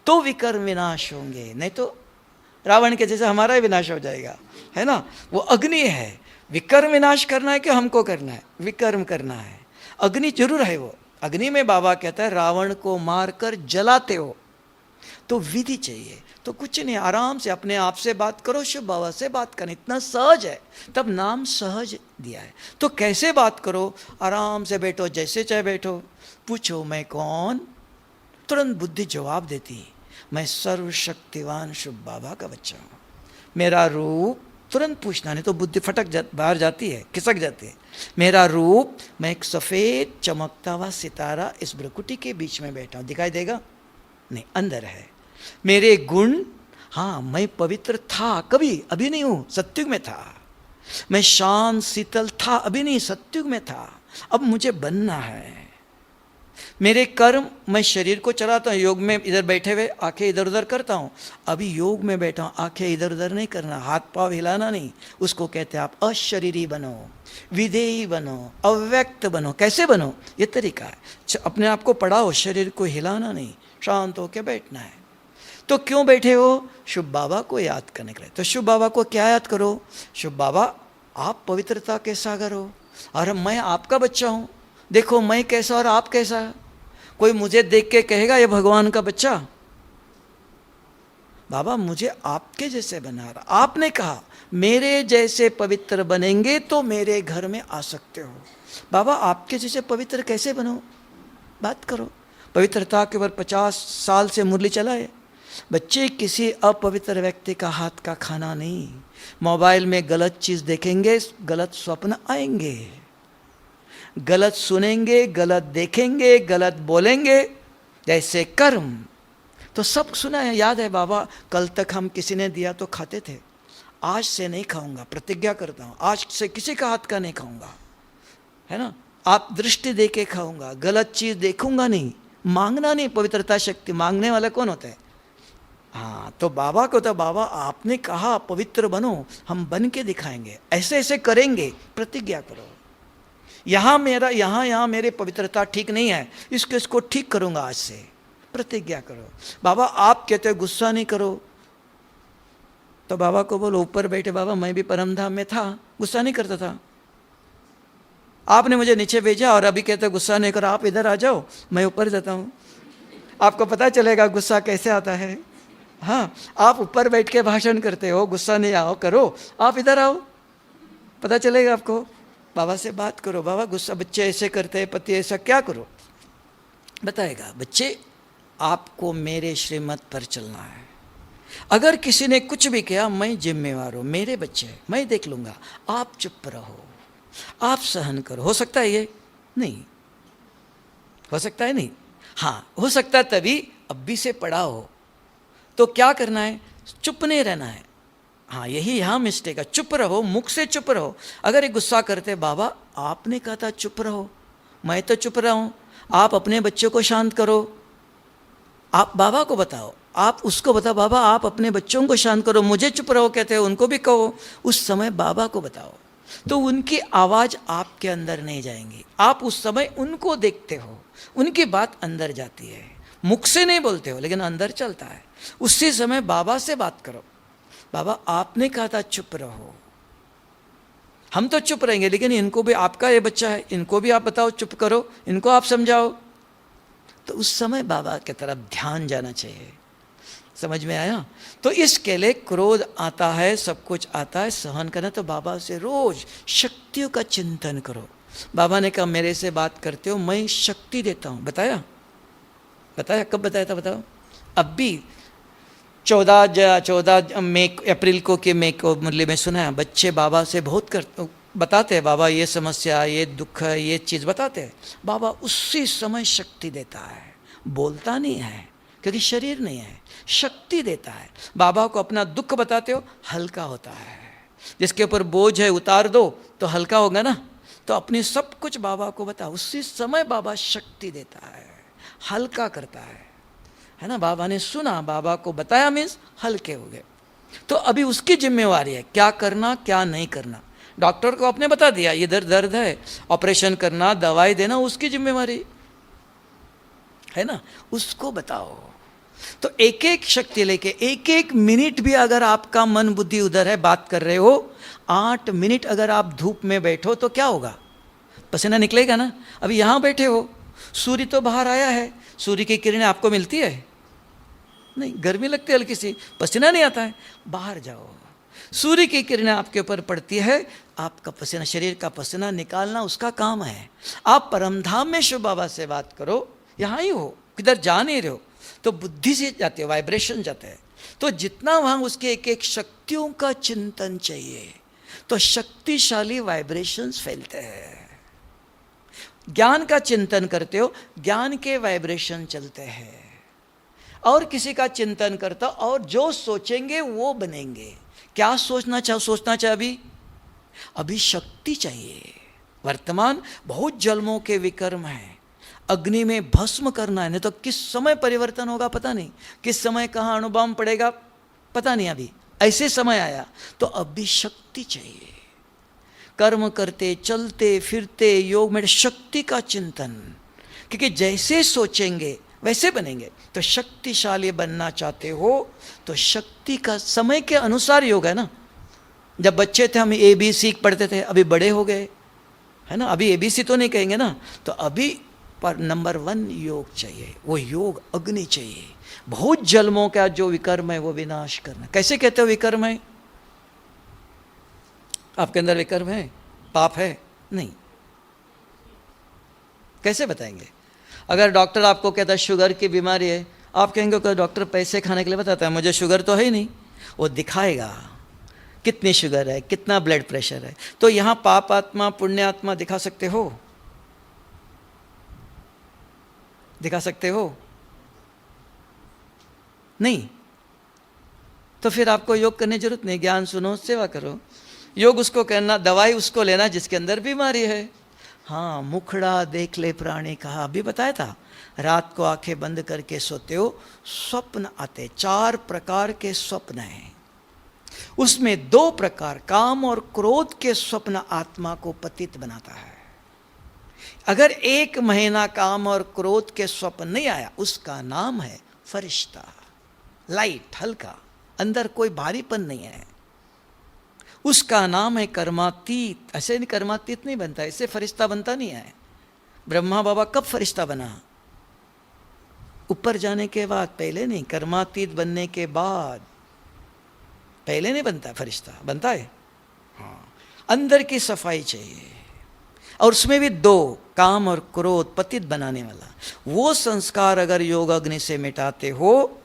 [SPEAKER 2] तो विकर्म विनाश होंगे, नहीं तो रावण के जैसे हमारा ही विनाश हो जाएगा, है ना। वो अग्नि है, विकर्म विनाश करना है कि हमको करना है? विकर्म करना है। अग्नि जरूर है, वो अग्नि में बाबा कहता है रावण को मारकर जलाते हो, तो विधि चाहिए। तो कुछ नहीं, आराम से अपने आप से बात करो, शिव बाबा से बात करना इतना सहज है, तब नाम सहज दिया है। तो कैसे बात करो? आराम से बैठो, जैसे चाहे बैठो, पूछो मैं कौन, तुरंत बुद्धि जवाब देती है, मैं सर्वशक्तिवान शिव बाबा का बच्चा हूँ। मेरा रूप, तुरंत पूछना, नहीं तो बुद्धि बाहर जाती है, खिसक जाती है। मेरा रूप, मैं एक सफ़ेद चमकता हुआ सितारा इस भ्रकुटी के बीच में बैठा हूँ, दिखाई देगा नहीं, अंदर है। मेरे गुण, हाँ, मैं पवित्र था कभी, अभी नहीं हूँ, सत्युग में था। मैं शांत शीतल था, अभी नहीं, सत्युग में था, अब मुझे बनना है। मेरे कर्म, मैं शरीर को चलाता हूँ, योग में इधर बैठे हुए आंखें इधर उधर करता हूँ, अभी योग में बैठा हूँ, आंखें इधर उधर नहीं करना, हाथ पाँव हिलाना नहीं। उसको कहते हैं आप अशरीरी बनो, विधेयी बनो, अव्यक्त बनो। कैसे बनो? ये तरीका है। अपने आप को पढ़ाओ, शरीर को हिलाना नहीं, शांत होकर बैठना है। तो क्यों बैठे हो? शिव बाबा को याद करने के लिए। तो शिव बाबा को क्या याद करो? शिव बाबा आप पवित्रता के सागर हो और मैं आपका बच्चा हूँ, देखो मैं कैसा और आप कैसा। कोई मुझे देख के कहेगा ये भगवान का बच्चा? बाबा मुझे आपके जैसे बना रहा, आपने कहा मेरे जैसे पवित्र बनेंगे तो मेरे घर में आ सकते हो। बाबा आपके जैसे पवित्र कैसे बनो? बात करो। पवित्रता के ऊपर 50 साल से मुरली चलाए। बच्चे किसी अपवित्र व्यक्ति का हाथ का खाना नहीं। मोबाइल में गलत चीज़ देखेंगे, गलत स्वप्न आएंगे, गलत सुनेंगे, गलत देखेंगे, गलत बोलेंगे, जैसे कर्म। तो सब सुना है, याद है बाबा, कल तक हम किसी ने दिया तो खाते थे, आज से नहीं खाऊंगा, प्रतिज्ञा करता हूँ, आज से किसी का हाथ का नहीं खाऊंगा, है ना। आप दृष्टि दे के खाऊंगा, गलत चीज़ देखूंगा नहीं, मांगना नहीं। पवित्रता शक्ति, मांगने वाला कौन होता है? हाँ, तो बाबा को, तो बाबा आपने कहा पवित्र बनो, हम बन के दिखाएंगे, ऐसे ऐसे करेंगे, प्रतिज्ञा करो। यहाँ मेरे पवित्रता ठीक नहीं है, इसको ठीक करूँगा आज से, प्रतिज्ञा करो। बाबा आप कहते हो गुस्सा नहीं करो, तो बाबा को बोलो ऊपर बैठे, बाबा मैं भी परमधाम में था, गुस्सा नहीं करता था, आपने मुझे नीचे भेजा और अभी कहते हो गुस्सा नहीं करो, आप इधर आ जाओ, मैं ऊपर जाता हूँ, आपको पता चलेगा गुस्सा कैसे आता है। हाँ, आप ऊपर बैठ के भाषण करते हो, गुस्सा नहीं आओ करो, आप इधर आओ, पता चलेगा आपको। बाबा से बात करो, बाबा गुस्सा, बच्चे ऐसे करते हैं, पति ऐसा, क्या करो, बताएगा। बच्चे आपको मेरे श्रीमत पर चलना है, अगर किसी ने कुछ भी किया मैं जिम्मेवार हूँ, मेरे बच्चे मैं देख लूँगा, आप चुप रहो, आप सहन करो। हो सकता है ये? नहीं हो सकता है, नहीं। हाँ हो सकता है, तभी अभी से पढ़ा हो तो क्या करना है? चुप नहीं रहना है। हाँ यही यहाँ मिस्टेक है, चुप रहो, मुख से चुप रहो। अगर ये गुस्सा करते, बाबा आपने कहा था चुप रहो, मैं तो चुप रहा हूँ, आप अपने बच्चों को शांत करो, आप बाबा को बताओ, आप उसको बताओ, बाबा आप अपने बच्चों को शांत करो, मुझे चुप रहो कहते हो, उनको भी कहो, उस समय बाबा को बताओ। तो उनकी आवाज आपके अंदर नहीं जाएंगी। आप उस समय उनको देखते हो, उनकी बात अंदर जाती है, मुख से नहीं बोलते हो लेकिन अंदर चलता है। उसी समय बाबा से बात करो, बाबा आपने कहा था चुप रहो, हम तो चुप रहेंगे लेकिन इनको भी, आपका ये बच्चा है, इनको भी आप बताओ चुप करो, इनको आप समझाओ। तो उस समय बाबा की तरफ ध्यान जाना चाहिए। समझ में आया? तो इसके लिए क्रोध आता है, सब कुछ आता है, सहन करना। तो बाबा से रोज शक्तियों का चिंतन करो। बाबा ने कहा मेरे से बात करते हो, मैं शक्ति देता हूँ। बताया कब बताया था बताओ? अब भी 14 मई अप्रैल को कि मई को मुरली में सुना है, बच्चे बाबा से बहुत बताते हैं, बाबा ये समस्या, ये दुख है, ये चीज़ बताते हैं। बाबा उसी समय शक्ति देता है, बोलता नहीं है क्योंकि शरीर नहीं है, शक्ति देता है। बाबा को अपना दुख बताते हो, हल्का होता है। जिसके ऊपर बोझ है उतार दो तो हल्का होगा ना। तो अपनी सब कुछ बाबा को बताओ, उसी समय बाबा शक्ति देता है, हल्का करता है ना। बाबा ने सुना, बाबा को बताया, मीन्स हल्के हो गए। तो अभी उसकी जिम्मेवारी है क्या करना क्या नहीं करना। डॉक्टर को आपने बता दिया इधर दर्द है, ऑपरेशन करना, दवाई देना, उसकी जिम्मेवारी है ना, उसको बताओ। तो एक एक शक्ति लेके, एक एक मिनट भी अगर आपका मन बुद्धि उधर है, बात कर रहे हो, 8 मिनट अगर आप धूप में बैठो तो क्या होगा? पसीना निकलेगा ना। अभी यहाँ बैठे हो, सूर्य तो बाहर आया है, सूर्य की किरणें आपको मिलती है? नहीं, गर्मी लगती है हल्की सी, पसीना नहीं आता है। बाहर जाओ, सूर्य की किरणें आपके ऊपर पड़ती है, आपका पसीना, शरीर का पसीना निकालना उसका काम है। आप परमधाम में शिव बाबा से बात करो, यहाँ ही हो, किधर जा नहीं रहे हो, तो बुद्धि से जाते हो, वाइब्रेशन जाते हैं। तो जितना वहाँ उसके एक एक शक्तियों का चिंतन चाहिए, तो शक्तिशाली वाइब्रेशंस फैलते हैं। ज्ञान का चिंतन करते हो, ज्ञान के वाइब्रेशन चलते हैं। और किसी का चिंतन करता, और जो सोचेंगे वो बनेंगे। क्या सोचना चाहिए? अभी शक्ति चाहिए। वर्तमान बहुत जन्मों के विकर्म है, अग्नि में भस्म करना है, नहीं तो किस समय परिवर्तन होगा पता नहीं, किस समय कहाँ अणुबॉम्ब पड़ेगा पता नहीं। अभी ऐसे समय आया, तो अभी शक्ति चाहिए। कर्म करते चलते फिरते योग में शक्ति का चिंतन, क्योंकि जैसे सोचेंगे वैसे बनेंगे। तो शक्तिशाली बनना चाहते हो तो शक्ति का समय के अनुसार योग है ना। जब बच्चे थे हम ABC पढ़ते थे, अभी बड़े हो गए है ना, अभी ABC तो नहीं कहेंगे ना। तो अभी पर नंबर 1 योग चाहिए, वो योग अग्नि चाहिए। बहुत जन्मों का जो विकर्म है वो विनाश करना। कैसे कहते हो विकर्म है? आपके अंदर विकर्म है, पाप है? नहीं, कैसे बताएंगे? अगर डॉक्टर आपको कहता है शुगर की बीमारी है, आप कहेंगे कि डॉक्टर पैसे खाने के लिए बताता है, मुझे शुगर तो है ही नहीं। वो दिखाएगा कितनी शुगर है, कितना ब्लड प्रेशर है। तो यहाँ पाप आत्मा पुण्य आत्मा दिखा सकते हो? दिखा सकते हो? नहीं। तो फिर आपको योग करने की जरूरत नहीं, ज्ञान सुनो, सेवा करो। योग उसको करना, दवाई उसको लेना जिसके अंदर बीमारी है। हाँ, मुखड़ा देख ले प्राणी कहा, अभी बताया था। रात को आंखें बंद करके सोते हो, स्वप्न आते, 4 प्रकार के स्वप्न हैं। उसमें 2 प्रकार, काम और क्रोध के स्वप्न आत्मा को पतित बनाता है। अगर 1 महीना काम और क्रोध के स्वप्न नहीं आया, उसका नाम है फरिश्ता, लाइट, हल्का, अंदर कोई भारीपन नहीं है, उसका नाम है कर्मातीत। ऐसे नहीं, कर्मातीत नहीं बनता, इससे फरिश्ता बनता नहीं है। ब्रह्मा बाबा कब फरिश्ता बना? ऊपर जाने के बाद, पहले नहीं। कर्मातीत बनने के बाद, पहले नहीं बनता फरिश्ता, बनता है। हाँ, अंदर की सफाई चाहिए। और उसमें भी 2, काम और क्रोध पतित बनाने वाला, वो संस्कार अगर योग अग्नि से मिटाते हो,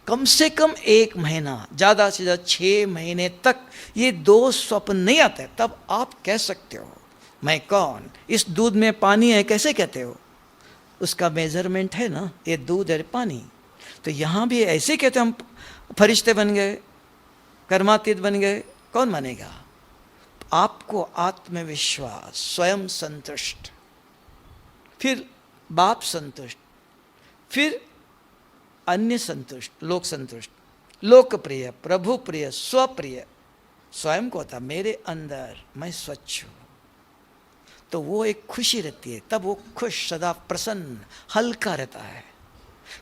[SPEAKER 2] कम से कम 1 महीना, ज़्यादा से ज़्यादा 6 महीने तक ये 2 स्वप्न नहीं आते, तब आप कह सकते हो मैं कौन। इस दूध में पानी है कैसे कहते हो? उसका मेजरमेंट है ना, ये दूध है पानी। तो यहाँ भी ऐसे कहते हम फरिश्ते बन गए, कर्मातीत बन गए, कौन मानेगा? आपको आत्मविश्वास, स्वयं संतुष्ट, फिर बाप संतुष्ट, फिर अन्य संतुष्ट, लोक संतुष्ट, लोकप्रिय, प्रभु प्रिय, स्वप्रिय, स्वयं को होता मेरे अंदर मैं स्वच्छ हूँ, तो वो एक खुशी रहती है, तब वो खुश, सदा प्रसन्न, हल्का रहता है,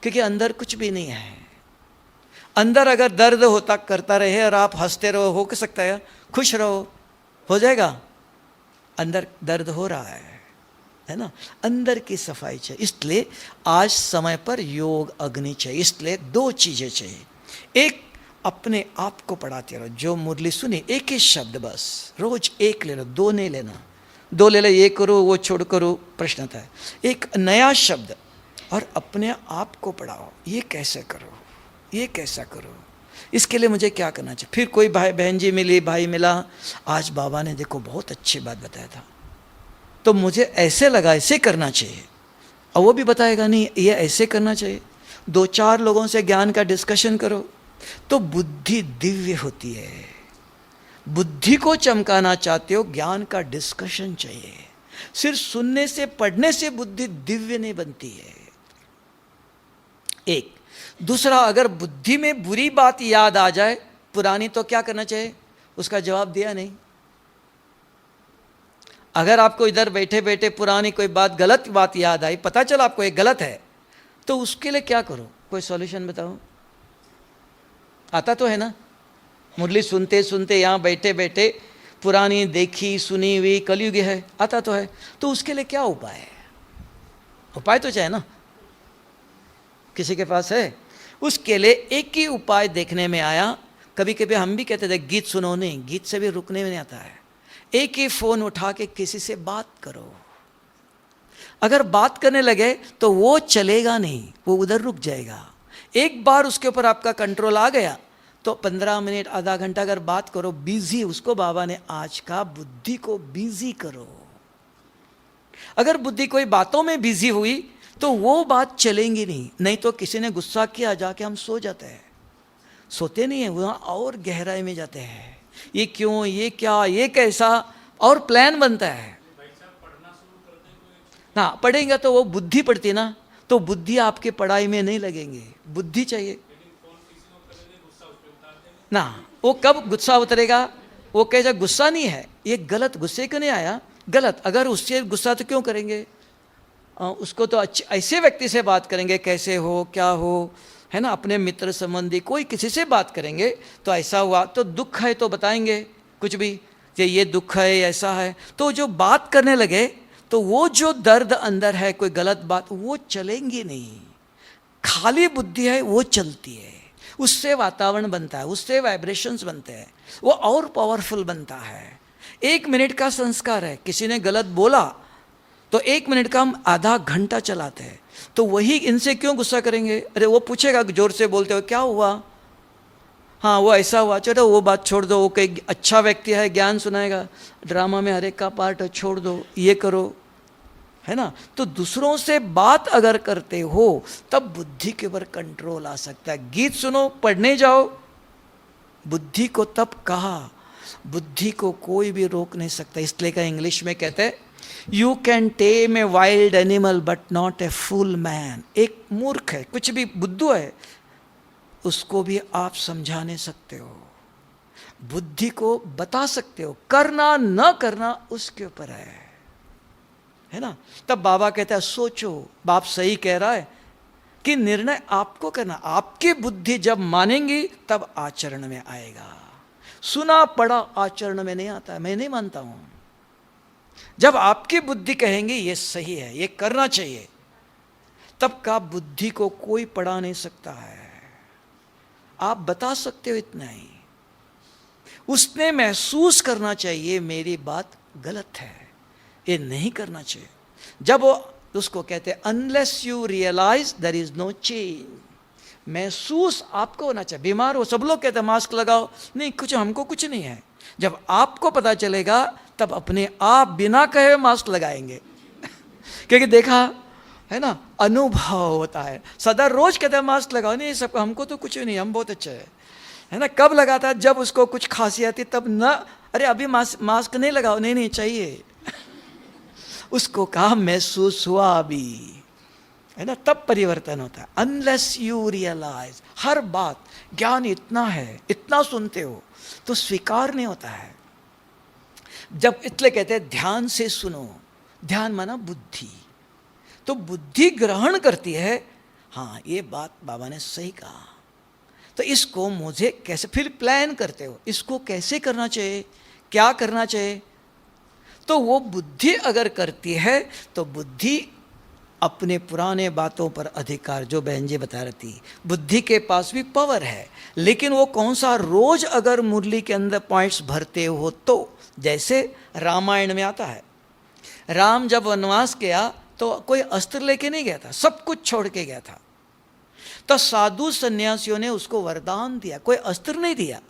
[SPEAKER 2] क्योंकि अंदर कुछ भी नहीं है। अंदर अगर दर्द होता करता रहे और आप हंसते रहो, हो सकता है खुश रहो, हो जाएगा? अंदर दर्द हो रहा है ना? अंदर की सफाई चाहिए। इसलिए आज समय पर योग अग्नि चाहिए। इसलिए दो चीजें चाहिए। एक, अपने आप को पढ़ाते रहो। जो मुरली सुनी एक ही शब्द बस, रोज एक ले लो, दो नहीं लेना। दो ले लो, ये करो वो छोड़ करो, प्रश्न था। एक नया शब्द और अपने आप को पढ़ाओ, ये कैसे करो, ये कैसा करो, इसके लिए मुझे क्या करना चाहिए। फिर कोई भाई बहन जी मिली, भाई मिला, आज बाबा ने देखो बहुत अच्छी बात बताया था, तो मुझे ऐसे लगा ऐसे करना चाहिए, और वो भी बताएगा नहीं ये ऐसे करना चाहिए। दो चार लोगों से ज्ञान का डिस्कशन करो तो बुद्धि दिव्य होती है। बुद्धि को चमकाना चाहते हो, ज्ञान का डिस्कशन चाहिए। सिर्फ सुनने से पढ़ने से बुद्धि दिव्य नहीं बनती है। एक दूसरा, अगर बुद्धि में बुरी बात याद आ जाए पुरानी, तो क्या करना चाहिए? उसका जवाब दिया नहीं। अगर आपको इधर बैठे बैठे पुरानी कोई बात, गलत बात याद आई, पता चला आपको ये गलत है, तो उसके लिए क्या करो? कोई सॉल्यूशन बताओ। आता तो है ना? मुरली सुनते सुनते यहाँ बैठे बैठे पुरानी देखी सुनी हुई कलयुग है, आता तो है, तो उसके लिए क्या उपाय है? उपाय तो चाहिए ना, किसी के पास है? उसके लिए एक ही उपाय देखने में आया। कभी कभी हम भी कहते थे गीत सुनो, नहीं, गीत से भी रुकने में नहीं आता है। एक ही फोन उठा के किसी से बात करो। अगर बात करने लगे तो वो चलेगा नहीं, वो उधर रुक जाएगा। एक बार उसके ऊपर आपका कंट्रोल आ गया तो 15 मिनट आधा घंटा अगर बात करो, बिजी, उसको बाबा ने आज का बुद्धि को बिजी करो। अगर बुद्धि कोई बातों में बिजी हुई तो वो बात चलेंगी नहीं। नहीं तो किसी ने गुस्सा किया, जाके हम सो जाते हैं। सोते नहीं है, वहाँ और गहराई में जाते हैं। ये क्यों, ये क्या, ये कैसा, और प्लान बनता है ना। पढ़ेंगे तो वो बुद्धि पढ़ती ना, तो बुद्धि आपके पढ़ाई में नहीं लगेंगे। बुद्धि चाहिए ना। वो कब गुस्सा उतरेगा? वो कैसा गुस्सा नहीं है, ये गलत, गुस्से क्यों नहीं आया, गलत। अगर उससे गुस्सा तो क्यों करेंगे? उसको तो ऐसे व्यक्ति से बात करेंगे, कैसे हो, क्या हो, है ना, अपने मित्र संबंधी कोई किसी से बात करेंगे तो ऐसा हुआ, तो दुख है तो बताएंगे कुछ भी, ये दुख है, ऐसा है। तो जो बात करने लगे तो वो जो दर्द अंदर है, कोई गलत बात, वो चलेंगी नहीं। खाली बुद्धि है वो चलती है, उससे वातावरण बनता है, उससे वाइब्रेशंस बनते हैं, वो और पावरफुल बनता है। 1 मिनट का संस्कार है, किसी ने गलत बोला तो 1 मिनट का हम आधा घंटा चलाते हैं। तो वही इनसे क्यों गुस्सा करेंगे? अरे वो पूछेगा जोर से बोलते हो, क्या हुआ, हाँ वो ऐसा हुआ, चलो वो बात छोड़ दो, वो कोई अच्छा व्यक्ति है ज्ञान सुनाएगा, ड्रामा में हर एक का पार्ट है, छोड़ दो, ये करो, है ना। तो दूसरों से बात अगर करते हो तब बुद्धि के ऊपर कंट्रोल आ सकता है। गीत सुनो, पढ़ने जाओ, बुद्धि को तब कहा, बुद्धि को कोई भी रोक नहीं सकता। इसलिए का इंग्लिश में कहते हैं you can time a wild animal but not a full man. एक मूर्ख है, कुछ भी बुद्धू है, उसको भी आप समझा नहीं सकते हो, बुद्धि को बता सकते हो, करना न करना उसके ऊपर है ना। तब बाबा कहता है सोचो, बाप सही कह रहा है कि निर्णय आपको करना। आपकी बुद्धि जब मानेंगी तब आचरण में आएगा। सुना पढ़ा आचरण में नहीं आता है, मैं नहीं मानता हूं। जब आपकी बुद्धि कहेंगे ये सही है, ये करना चाहिए, तब का बुद्धि को कोई पढ़ा नहीं सकता है। आप बता सकते हो इतना ही, उसने महसूस करना चाहिए मेरी बात गलत है, ये नहीं करना चाहिए। जब वो उसको कहते हैं unless you realise there is no change. महसूस आपको होना चाहिए। बीमार हो, सब लोग कहते हैं मास्क लगाओ, नहीं कुछ, हमको कुछ नहीं है। जब आपको पता चलेगा तब अपने आप बिना कहे मास्क लगाएंगे क्योंकि देखा है ना, अनुभव होता है। सदा रोज कहते हैं मास्क लगाओ, नहीं सबको, हमको तो कुछ नहीं, हम बहुत अच्छे है ना। कब लगाता है? जब उसको कुछ खांसी आती तब ना, अरे अभी मास्क नहीं लगाओ, नहीं नहीं चाहिए उसको कहा महसूस हुआ अभी, है ना, तब परिवर्तन होता है। अनलेस यू रियलाइज, हर बात ज्ञान इतना है, इतना सुनते हो, तो स्वीकार नहीं होता है। जब इसलिए कहते हैं ध्यान से सुनो, ध्यान माना बुद्धि, तो बुद्धि ग्रहण करती है, हाँ ये बात बाबा ने सही कहा, तो इसको मुझे कैसे, फिर प्लान करते हो इसको कैसे करना चाहिए, क्या करना चाहिए। तो वो बुद्धि अगर करती है तो बुद्धि अपने पुराने बातों पर अधिकार, जो बहन जी बता रही थी, बुद्धि के पास भी पावर है, लेकिन वो कौन सा, रोज अगर मुरली के अंदर पॉइंट्स भरते हो तो, जैसे रामायण में आता है, राम जब वनवास गया तो कोई अस्त्र लेके नहीं गया था, सब कुछ छोड़ के गया था। तो साधु सन्यासियों ने उसको वरदान दिया, कोई अस्त्र नहीं दिया,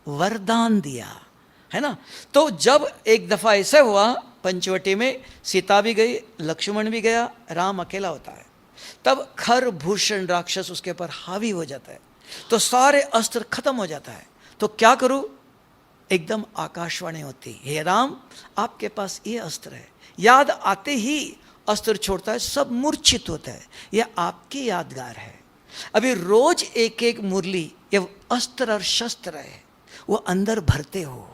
[SPEAKER 2] वरदान दिया, है ना। तो जब एक दफा ऐसा हुआ पंचवटी में, सीता भी गई, लक्ष्मण भी गया, राम अकेला होता है, तब खर भूषण राक्षस उसके ऊपर हावी हो जाता है, तो सारे अस्त्र खत्म हो जाता है। तो क्या करूं, एकदम आकाशवाणी होती, हे राम आपके पास ये अस्त्र है, याद आते ही अस्त्र छोड़ता है, सब मूर्छित होता है, यह आपकी यादगार है। अभी रोज एक एक मुरली, ये अस्त्र और शस्त्र है, वो अंदर भरते हो।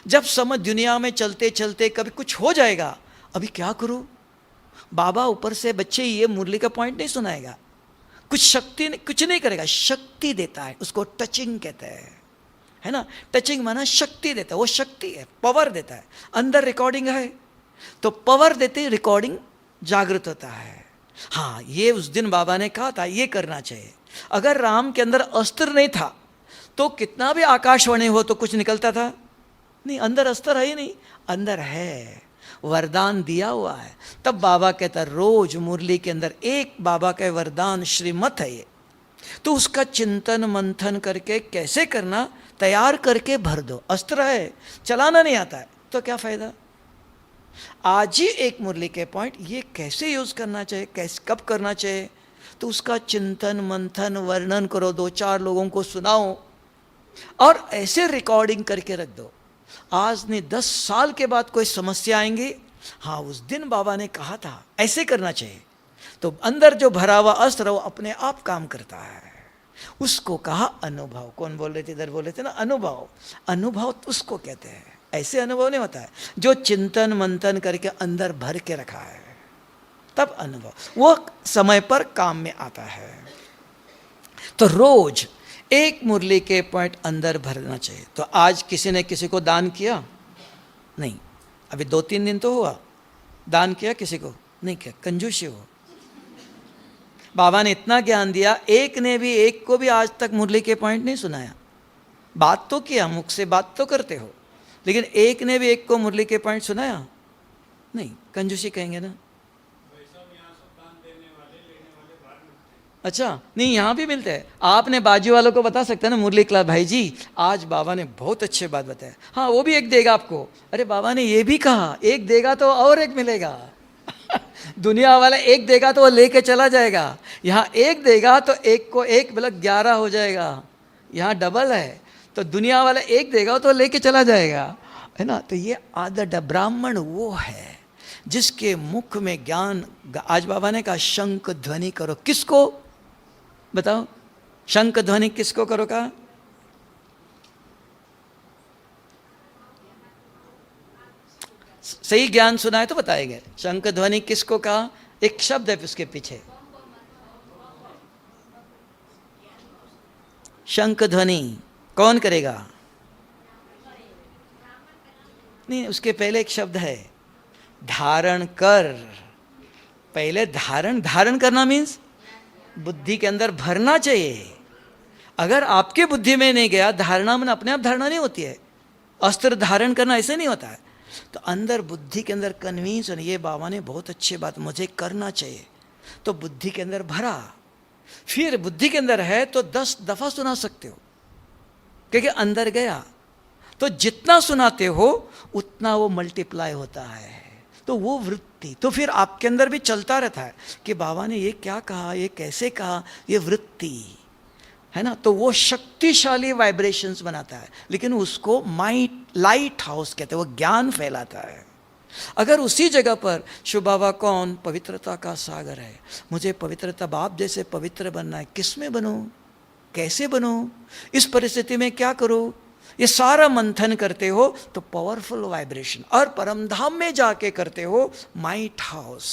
[SPEAKER 2] जब समझ दुनिया में चलते चलते कभी कुछ हो जाएगा, अभी क्या करूं, बाबा ऊपर से बच्चे ये मुरली का पॉइंट नहीं सुनाएगा, कुछ शक्ति कुछ नहीं करेगा, शक्ति देता है, उसको टचिंग कहते हैं, है ना। टचिंग माना शक्ति देता है, वो शक्ति है, पावर देता है। अंदर रिकॉर्डिंग है तो पावर देते रिकॉर्डिंग जागृत होता है। हाँ, ये उस दिन बाबा ने कहा था ये करना चाहिए। अगर राम के अंदर अस्त्र नहीं था तो कितना भी आकाशवाणी हो तो कुछ निकलता था नहीं, अंदर अस्त्र है ही नहीं, अंदर है, वरदान दिया हुआ है। तब बाबा कहता रोज मुरली के अंदर एक बाबा का वरदान श्रीमत है ये, तो उसका चिंतन मंथन करके कैसे करना, तैयार करके भर दो। अस्त्र है, चलाना नहीं आता है तो क्या फायदा। आज ही एक मुरली के पॉइंट, ये कैसे यूज करना चाहिए, कैसे कब करना चाहिए, तो उसका चिंतन मंथन वर्णन करो, 2-4 लोगों को सुनाओ और ऐसे रिकॉर्डिंग करके रख दो। आज नहीं 10 साल के बाद कोई समस्या आएंगी, हाँ उस दिन बाबा ने कहा था ऐसे करना चाहिए, तो अंदर जो भरा हुआ अस्त्र वो अपने आप काम करता है। उसको कहा अनुभव। कौन बोल रहे थे, इधर बोल रहे थे ना, अनुभव। अनुभव उसको कहते हैं, ऐसे अनुभव नहीं होता है, जो चिंतन मंथन करके अंदर भर के रखा है, तब अनुभव वो समय पर काम में आता है। तो रोज एक मुरली के पॉइंट अंदर भरना चाहिए। तो आज किसी ने किसी को दान किया नहीं, अभी 2-3 दिन तो हुआ, दान किया किसी को नहीं किया, कंजूसी हो। बाबा ने इतना ज्ञान दिया, एक ने भी एक को भी आज तक मुरली के पॉइंट नहीं सुनाया। बात तो किया, मुख से बात तो करते हो, लेकिन एक ने भी एक को मुरली के पॉइंट सुनाया नहीं, कंजूसी कहेंगे ना। अच्छा, नहीं यहाँ भी मिलते हैं। आपने बाजू वालों को बता सकते हैं ना मुरली क्लास, भाई जी आज बाबा ने बहुत अच्छे बात बताया, हाँ वो भी एक देगा आपको। अरे बाबा ने ये भी कहा, एक देगा तो और एक मिलेगा। दुनिया वाला एक देगा तो वो लेके चला जाएगा, यहाँ एक देगा तो एक को एक मतलब 11 हो जाएगा, यहाँ डबल है। तो दुनिया वाला एक देगा तो लेके चला जाएगा, है ना। तो ये आदत ब्राह्मण वो है जिसके मुख में ज्ञान। आज बाबा ने कहा शंख ध्वनि करो, किसको बताओ, शंख ध्वनि किसको करो कहा, सही ज्ञान सुनाए तो बताएंगे। शंख ध्वनि किसको कहा, एक शब्द है उसके पीछे, शंख ध्वनि कौन करेगा, नहीं उसके पहले एक शब्द है धारण कर। पहले धारण करना मीन्स बुद्धि के अंदर भरना चाहिए। अगर आपके बुद्धि में नहीं गया, धारणा में अपने आप धारणा नहीं होती है, अस्त्र धारण करना ऐसे नहीं होता है। तो अंदर बुद्धि के अंदर कन्विंस, ये बाबा ने बहुत अच्छी बात मुझे करना चाहिए, तो बुद्धि के अंदर भरा। फिर बुद्धि के अंदर है तो 10 दफा सुना सकते हो, क्योंकि अंदर गया। तो जितना सुनाते हो उतना वो मल्टीप्लाई होता है, तो वो वृत्ति तो फिर आपके अंदर भी चलता रहता है कि बाबा ने ये क्या कहा, ये कैसे कहा, ये वृत्ति है ना। तो वो शक्तिशाली वाइब्रेशंस बनाता है, लेकिन उसको लाइट हाउस कहते हैं, वो ज्ञान फैलाता है। अगर उसी जगह पर शिव बाबा कौन, पवित्रता का सागर है, मुझे पवित्रता, बाप जैसे पवित्र बनना है, किस में बनूं, कैसे बनो, इस परिस्थिति में क्या करो, ये सारा मंथन करते हो तो पावरफुल वाइब्रेशन, और परमधाम में जाके करते हो माइट हाउस,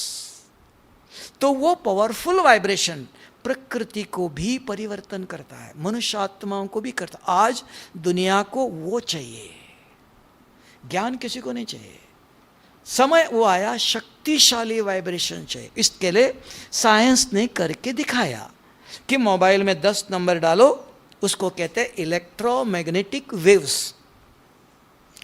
[SPEAKER 2] तो वो पावरफुल वाइब्रेशन प्रकृति को भी परिवर्तन करता है, मनुष्य आत्माओं को भी करता। आज दुनिया को वो चाहिए, ज्ञान किसी को नहीं चाहिए। समय वो आया शक्तिशाली वाइब्रेशन चाहिए। इसके लिए साइंस ने करके दिखाया कि मोबाइल में 10 नंबर डालो, उसको कहते हैं इलेक्ट्रोमैग्नेटिक वेव्स।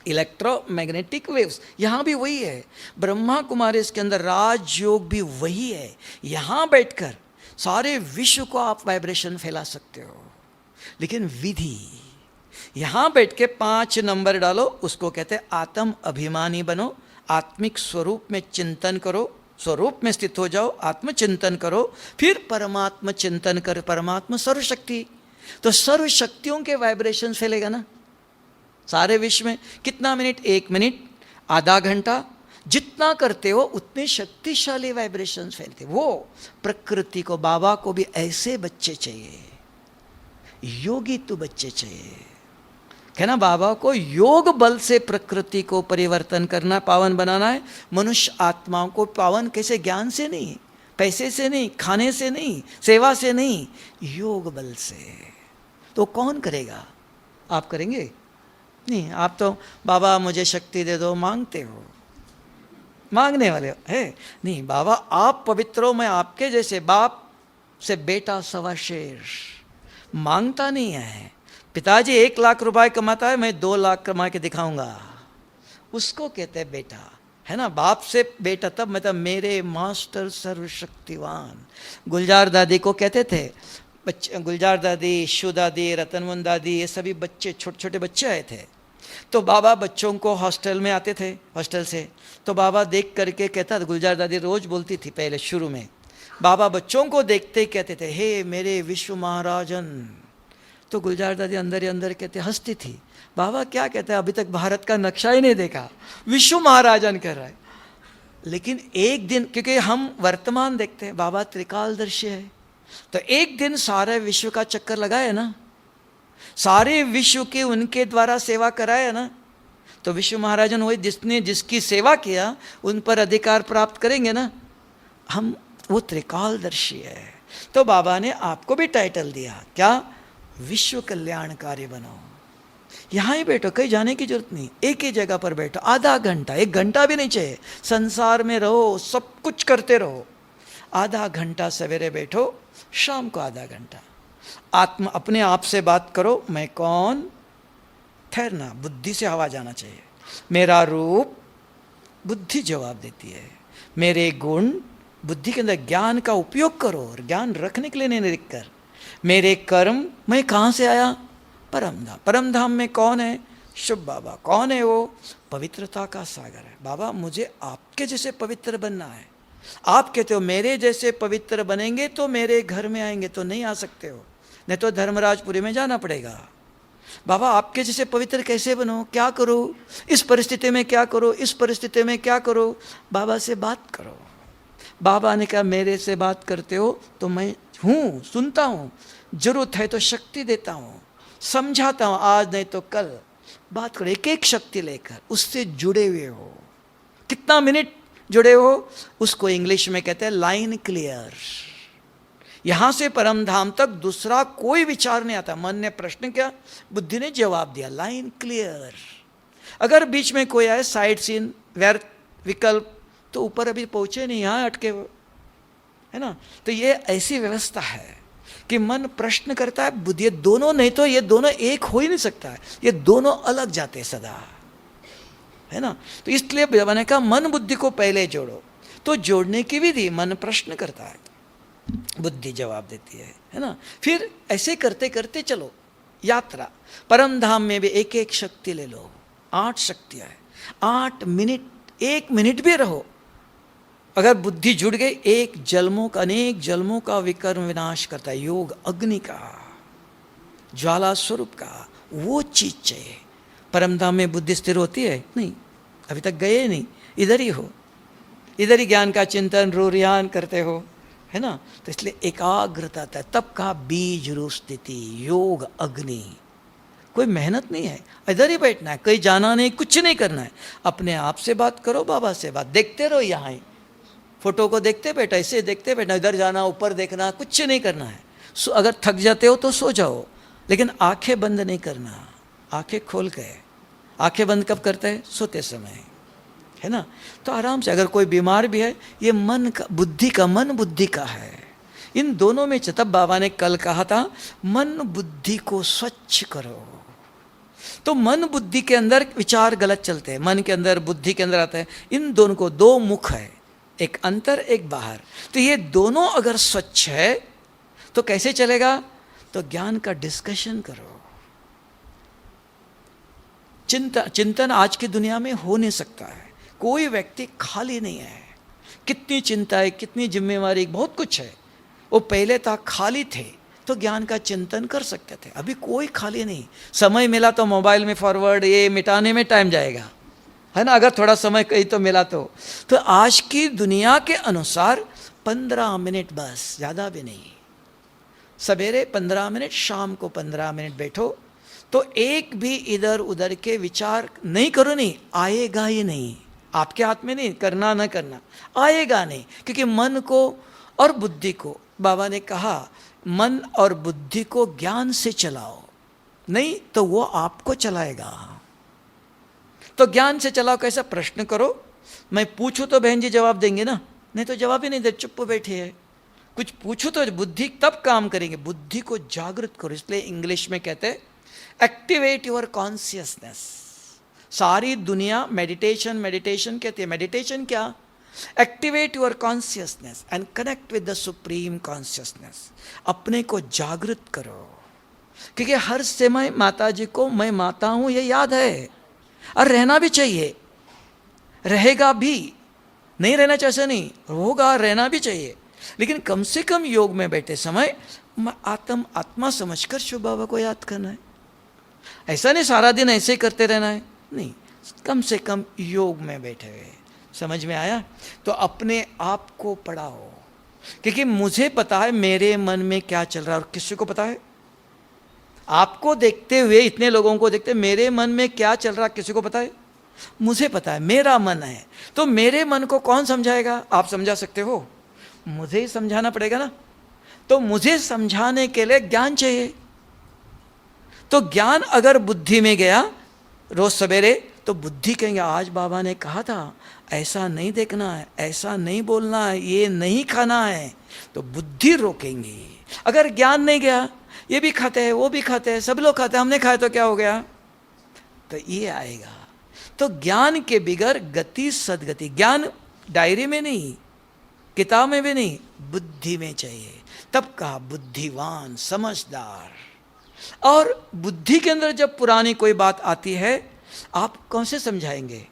[SPEAKER 2] इलेक्ट्रोमैग्नेटिक वेव्स यहां भी वही है, ब्रह्मा कुमारी इसके अंदर राजयोग भी वही है। यहां बैठकर सारे विश्व को आप वाइब्रेशन फैला सकते हो, लेकिन विधि, यहां बैठ के 5 नंबर डालो, उसको कहते हैं आत्म अभिमानी बनो, आत्मिक स्वरूप में चिंतन करो, स्वरूप में स्थित हो जाओ, आत्मचिंतन करो, फिर परमात्मा चिंतन कर, परमात्मा सर्वशक्ति, तो सर्व शक्तियों के वाइब्रेशन फैलेगा ना सारे विश्व में। कितना मिनट, 1 मिनट, आधा घंटा, जितना करते हो उतने शक्तिशाली वाइब्रेशन फैलते। वो प्रकृति को, बाबा को भी ऐसे बच्चे चाहिए, योगी तो बच्चे चाहिए, कहना बाबा को योग बल से प्रकृति को परिवर्तन करना, पावन बनाना है। मनुष्य आत्माओं को पावन कैसे, ज्ञान से नहीं, पैसे से नहीं, खाने से नहीं, सेवा से नहीं, योग बल से। तो कौन करेगा? आप करेंगे? नहीं, आप तो बाबा मुझे शक्ति दे दो मांगते हो, मांगने वाले है नहीं। बाबा आप पवित्र हो, मैं आपके जैसे बाप से बेटा सवा शेर, मांगता नहीं है। पिताजी 1 लाख रुपए कमाता है, मैं 2 लाख कमा के दिखाऊंगा, उसको कहते हैं बेटा, है ना। बाप से बेटा तब मतलब मेरे मास्टर सर्वशक्तिवान। गुलजार दादी को कहते थे बच्चे, गुलजार दादी, ईशू दादी, रतनवन दादी, ये सभी बच्चे, छोटे छोटे बच्चे आए थे, तो बाबा बच्चों को हॉस्टल में आते थे, हॉस्टल से, तो बाबा देख करके कहता था, गुलजार दादी रोज बोलती थी पहले शुरू में, बाबा बच्चों को देखते ही कहते थे हे मेरे विश्व महाराजन। तो गुलजार दादी अंदर ही अंदर कहते, हंसती थी, बाबा क्या कहते हैं, अभी तक भारत का नक्शा ही नहीं देखा, विश्व महाराजन कह रहा है। लेकिन एक दिन, क्योंकि हम वर्तमान देखते हैं, बाबा त्रिकालदर्शी है, तो एक दिन सारे विश्व का चक्कर लगाया ना, सारे विश्व के उनके द्वारा सेवा कराया ना, तो विश्व महाराजन वही जिसने जिसकी सेवा किया उन पर अधिकार प्राप्त करेंगे ना। हम वो त्रिकालदर्शी है। तो बाबा ने आपको भी टाइटल दिया, क्या? विश्व कल्याणकारी बनो। यहाँ ही बैठो, कहीं जाने की जरूरत नहीं, एक ही जगह पर बैठो, आधा घंटा, 1 घंटा भी नहीं चाहिए, संसार में रहो, सब कुछ करते रहो, आधा घंटा सवेरे बैठो, शाम को आधा घंटा आत्मा अपने आप से बात करो, मैं कौन, ठहरना, बुद्धि से आवाज आना चाहिए। मेरा रूप, बुद्धि जवाब देती है। मेरे गुण, बुद्धि के अंदर ज्ञान का उपयोग करो, और ज्ञान रखने के लिए नहीं लिख कर। मेरे कर्म, मैं कहाँ से आया, परमधाम। परमधाम में कौन है, शुभ बाबा। कौन है वो, पवित्रता का सागर है। बाबा मुझे आपके जैसे पवित्र बनना है। आप कहते हो मेरे जैसे पवित्र बनेंगे तो मेरे घर में आएंगे, तो नहीं आ सकते हो, नहीं तो धर्मराजपुरी में जाना पड़ेगा। बाबा आपके जैसे पवित्र कैसे बनो, क्या करो, इस परिस्थिति में क्या करो, इस परिस्थिति में क्या करो, बाबा से बात करो। बाबा ने कहा मेरे से बात करते हो तो मैं हूँ, सुनता हूँ, जरूरत है तो शक्ति देता हूँ, समझाता हूँ, आज नहीं तो कल। बात करो, एक एक शक्ति लेकर उससे जुड़े हुए हो। कितना मिनट जुड़े हो, उसको इंग्लिश में कहते हैं लाइन क्लियर। यहां से परमधाम तक दूसरा कोई विचार नहीं आता। मन ने प्रश्न किया, बुद्धि ने जवाब दिया, लाइन क्लियर। अगर बीच में कोई आए साइड सीन, व्यर्थ विकल्प, तो ऊपर अभी पहुंचे नहीं, यहां अटके हुए, है ना। तो ये ऐसी व्यवस्था है कि मन प्रश्न करता है, बुद्धि, ये दोनों नहीं तो ये दोनों एक हो ही नहीं सकता है, ये दोनों अलग जाते हैं सदा, है ना। तो इसलिए मैंने कहा मन बुद्धि को पहले जोड़ो। तो जोड़ने की विधि, मन प्रश्न करता है, बुद्धि जवाब देती है ना। फिर ऐसे करते करते चलो यात्रा। परम धाम में भी एक एक शक्ति ले लो, 8 शक्तियां है, 8 मिनट, 1 मिनट भी रहो, अगर बुद्धि जुड़ गई, एक जन्मों का, अनेक जन्मों का विकर्म विनाश करता है। योग अग्नि का, ज्वाला स्वरूप का, वो चीज चाहिए। परमधाम में बुद्धि स्थिर होती है नहीं, अभी तक गए नहीं, इधर ही हो, इधर ही ज्ञान का चिंतन रोरियान करते हो, है ना। तो इसलिए एकाग्रता आता है। तब कहा बीज रूप स्थिति, योग अग्नि। कोई मेहनत नहीं है, इधर ही बैठना है, कहीं जाना नहीं, कुछ नहीं करना है। अपने आप से बात करो, बाबा से बात, देखते रहो यहाँ ही, फोटो को देखते बैठा, ऐसे देखते बैठना, इधर जाना ऊपर देखना, कुछ नहीं करना है। अगर थक जाते हो तो सो जाओ, लेकिन आंखें बंद नहीं करना, आंखें खोल के। आंखें बंद कब करते हैं? सोते समय, है ना। तो आराम से, अगर कोई बीमार भी है, ये मन का, बुद्धि का, मन बुद्धि का है। इन दोनों में तब बाबा ने कल कहा था मन बुद्धि को स्वच्छ करो। तो मन बुद्धि के अंदर विचार गलत चलते हैं, मन के अंदर बुद्धि के अंदर आता है। इन दोनों को दो मुख है, एक अंतर एक बाहर। तो ये दोनों अगर स्वच्छ है तो कैसे चलेगा? तो ज्ञान का डिस्कशन करो। चिंतन आज की दुनिया में हो नहीं सकता है, कोई व्यक्ति खाली नहीं है। कितनी चिंता है, कितनी जिम्मेवारी, बहुत कुछ है। वो पहले था खाली थे तो ज्ञान का चिंतन कर सकते थे, अभी कोई खाली नहीं। समय मिला तो मोबाइल में फॉरवर्ड ये मिटाने में टाइम जाएगा, है ना, अगर थोड़ा समय कहीं तो मिला तो आज की दुनिया के अनुसार 15 मिनट बस, ज़्यादा भी नहीं। सवेरे 15 मिनट, शाम को 15 मिनट बैठो, तो एक भी इधर उधर के विचार नहीं करो, नहीं आएगा ही नहीं। आपके हाथ में नहीं, करना ना करना, आएगा नहीं। क्योंकि मन को और बुद्धि को बाबा ने कहा, मन और बुद्धि को ज्ञान से चलाओ, नहीं तो वो आपको चलाएगा। तो ज्ञान से चलाओ कैसा? प्रश्न करो, मैं पूछूं तो बहन जी जवाब देंगे ना, नहीं तो जवाब ही नहीं दे, चुप बैठे है। कुछ पूछो तो बुद्धि तब काम करेंगे, बुद्धि को जागृत करो। इसलिए इंग्लिश में कहते हैं एक्टिवेट योर कॉन्शियसनेस। सारी दुनिया मेडिटेशन मेडिटेशन कहती है, मेडिटेशन क्या? Activate your consciousness and connect with the supreme consciousness. अपने को जागृत करो, क्योंकि हर समय माता जी को मैं माता हूं ये याद है, और रहना भी चाहिए, रहेगा भी, नहीं रहना चाहिए नहीं होगा, रहना भी चाहिए। लेकिन कम से कम योग में बैठे समय आत्मा समझकर शिव बाबा को याद करना है। ऐसा नहीं सारा दिन ऐसे ही करते रहना है, नहीं, कम से कम योग में बैठे हुए। समझ में आया? तो अपने आप को पढ़ाओ, क्योंकि मुझे पता है मेरे मन में क्या चल रहा है, और किसी को पता है? आपको देखते हुए, इतने लोगों को देखते मेरे मन में क्या चल रहा किसी को पता है? मुझे पता है, मेरा मन है। तो मेरे मन को कौन समझाएगा? आप समझा सकते हो? मुझे ही समझाना पड़ेगा ना। तो मुझे समझाने के लिए ज्ञान चाहिए। तो ज्ञान अगर बुद्धि में गया रोज सवेरे, तो बुद्धि कहेंगे आज बाबा ने कहा था ऐसा नहीं देखना है, ऐसा नहीं बोलना है, ये नहीं खाना है, तो बुद्धि रोकेंगी। अगर ज्ञान नहीं गया, ये भी खाते हैं वो भी खाते हैं, सब लोग खाते हैं, हमने खाया तो क्या हो गया, तो ये आएगा। तो ज्ञान के बिगर गति सदगति। ज्ञान डायरी में नहीं, किताब में भी नहीं, बुद्धि में चाहिए। तब कहा बुद्धिवान समझदार। और बुद्धि के अंदर जब पुरानी कोई बात आती है, आप कौन से समझाएंगे,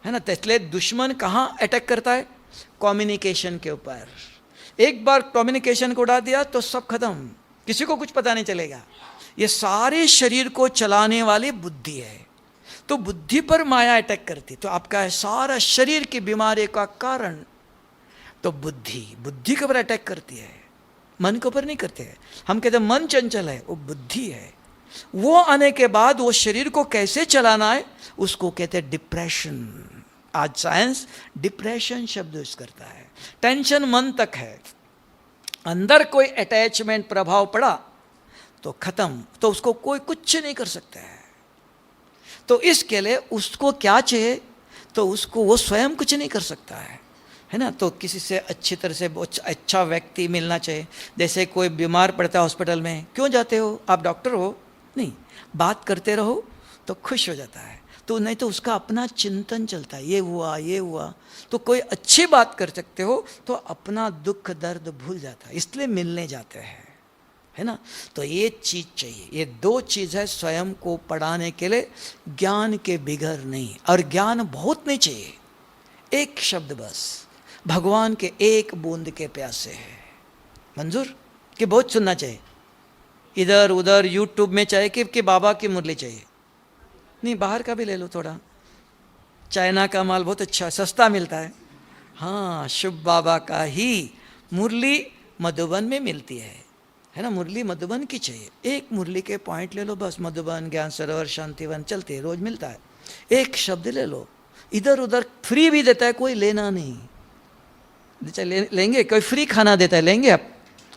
[SPEAKER 2] है ना। तो इसलिए दुश्मन कहाँ अटैक करता है? कम्युनिकेशन के ऊपर। एक बार कम्युनिकेशन को उड़ा दिया तो सब खत्म, किसी को कुछ पता नहीं चलेगा। ये सारे शरीर को चलाने वाली बुद्धि है, तो बुद्धि पर माया अटैक करती, तो आपका सारा शरीर की बीमारी का कारण तो बुद्धि के ऊपर अटैक करती है, मन के ऊपर नहीं करते हैं। हम कहते हैं मन चंचल है, वो बुद्धि है। वो आने के बाद वो शरीर को कैसे चलाना है उसको कहते हैं डिप्रेशन। आज साइंस डिप्रेशन शब्द यूज करता है। टेंशन मन तक है, अंदर कोई अटैचमेंट प्रभाव पड़ा तो खत्म, तो उसको कोई कुछ नहीं कर सकता है। तो इसके लिए उसको क्या चाहिए, तो उसको वो स्वयं कुछ नहीं कर सकता है ना। तो किसी से अच्छी तरह से अच्छा व्यक्ति मिलना चाहिए। जैसे कोई बीमार पड़ता है हॉस्पिटल में, क्यों जाते हो, आप डॉक्टर हो नहीं, बात करते रहो तो खुश हो जाता है। तो नहीं तो उसका अपना चिंतन चलता है, ये हुआ। तो कोई अच्छी बात कर सकते हो तो अपना दुख दर्द भूल जाता है, इसलिए मिलने जाते हैं, है ना। तो ये चीज़ चाहिए, ये दो चीज़ है स्वयं को पढ़ाने के लिए, ज्ञान के बिगर नहीं। और ज्ञान बहुत नहीं चाहिए, एक शब्द बस, भगवान के एक बूंद के प्यासे है। मंजूर कि बहुत सुनना चाहिए, इधर उधर यूट्यूब में चाहिए कि बाबा की मुरली चाहिए, नहीं बाहर का भी ले लो थोड़ा, चाइना का माल बहुत अच्छा सस्ता मिलता है। हाँ, शिव बाबा का ही मुरली मधुबन में मिलती है ना, मुरली मधुबन की चाहिए। एक मुरली के पॉइंट ले लो बस, मधुबन, ज्ञान सरोवर, शांतिवन चलते हैं, रोज मिलता है। एक शब्द ले लो, इधर उधर फ्री भी देता है, कोई लेना नहीं। लेंगे? कोई फ्री खाना देता है, लेंगे आप?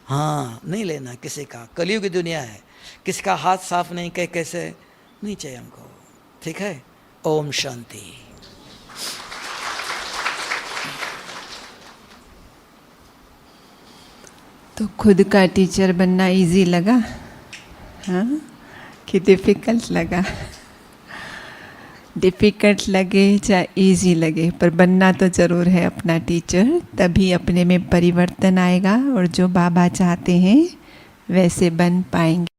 [SPEAKER 2] हाँ, नहीं लेना किसी का, कलयुग की दुनिया है, किसी का हाथ साफ नहीं, कैसे नहीं चाहिए हमको, ठीक है। ओम शांति।
[SPEAKER 1] तो खुद का टीचर बनना इजी लगा, हाँ, कि डिफ़िकल्ट लगा? डिफ़िकल्ट लगे चाहे इजी लगे, पर बनना तो ज़रूर है अपना टीचर, तभी अपने में परिवर्तन आएगा और जो बाबा चाहते हैं वैसे बन पाएंगे।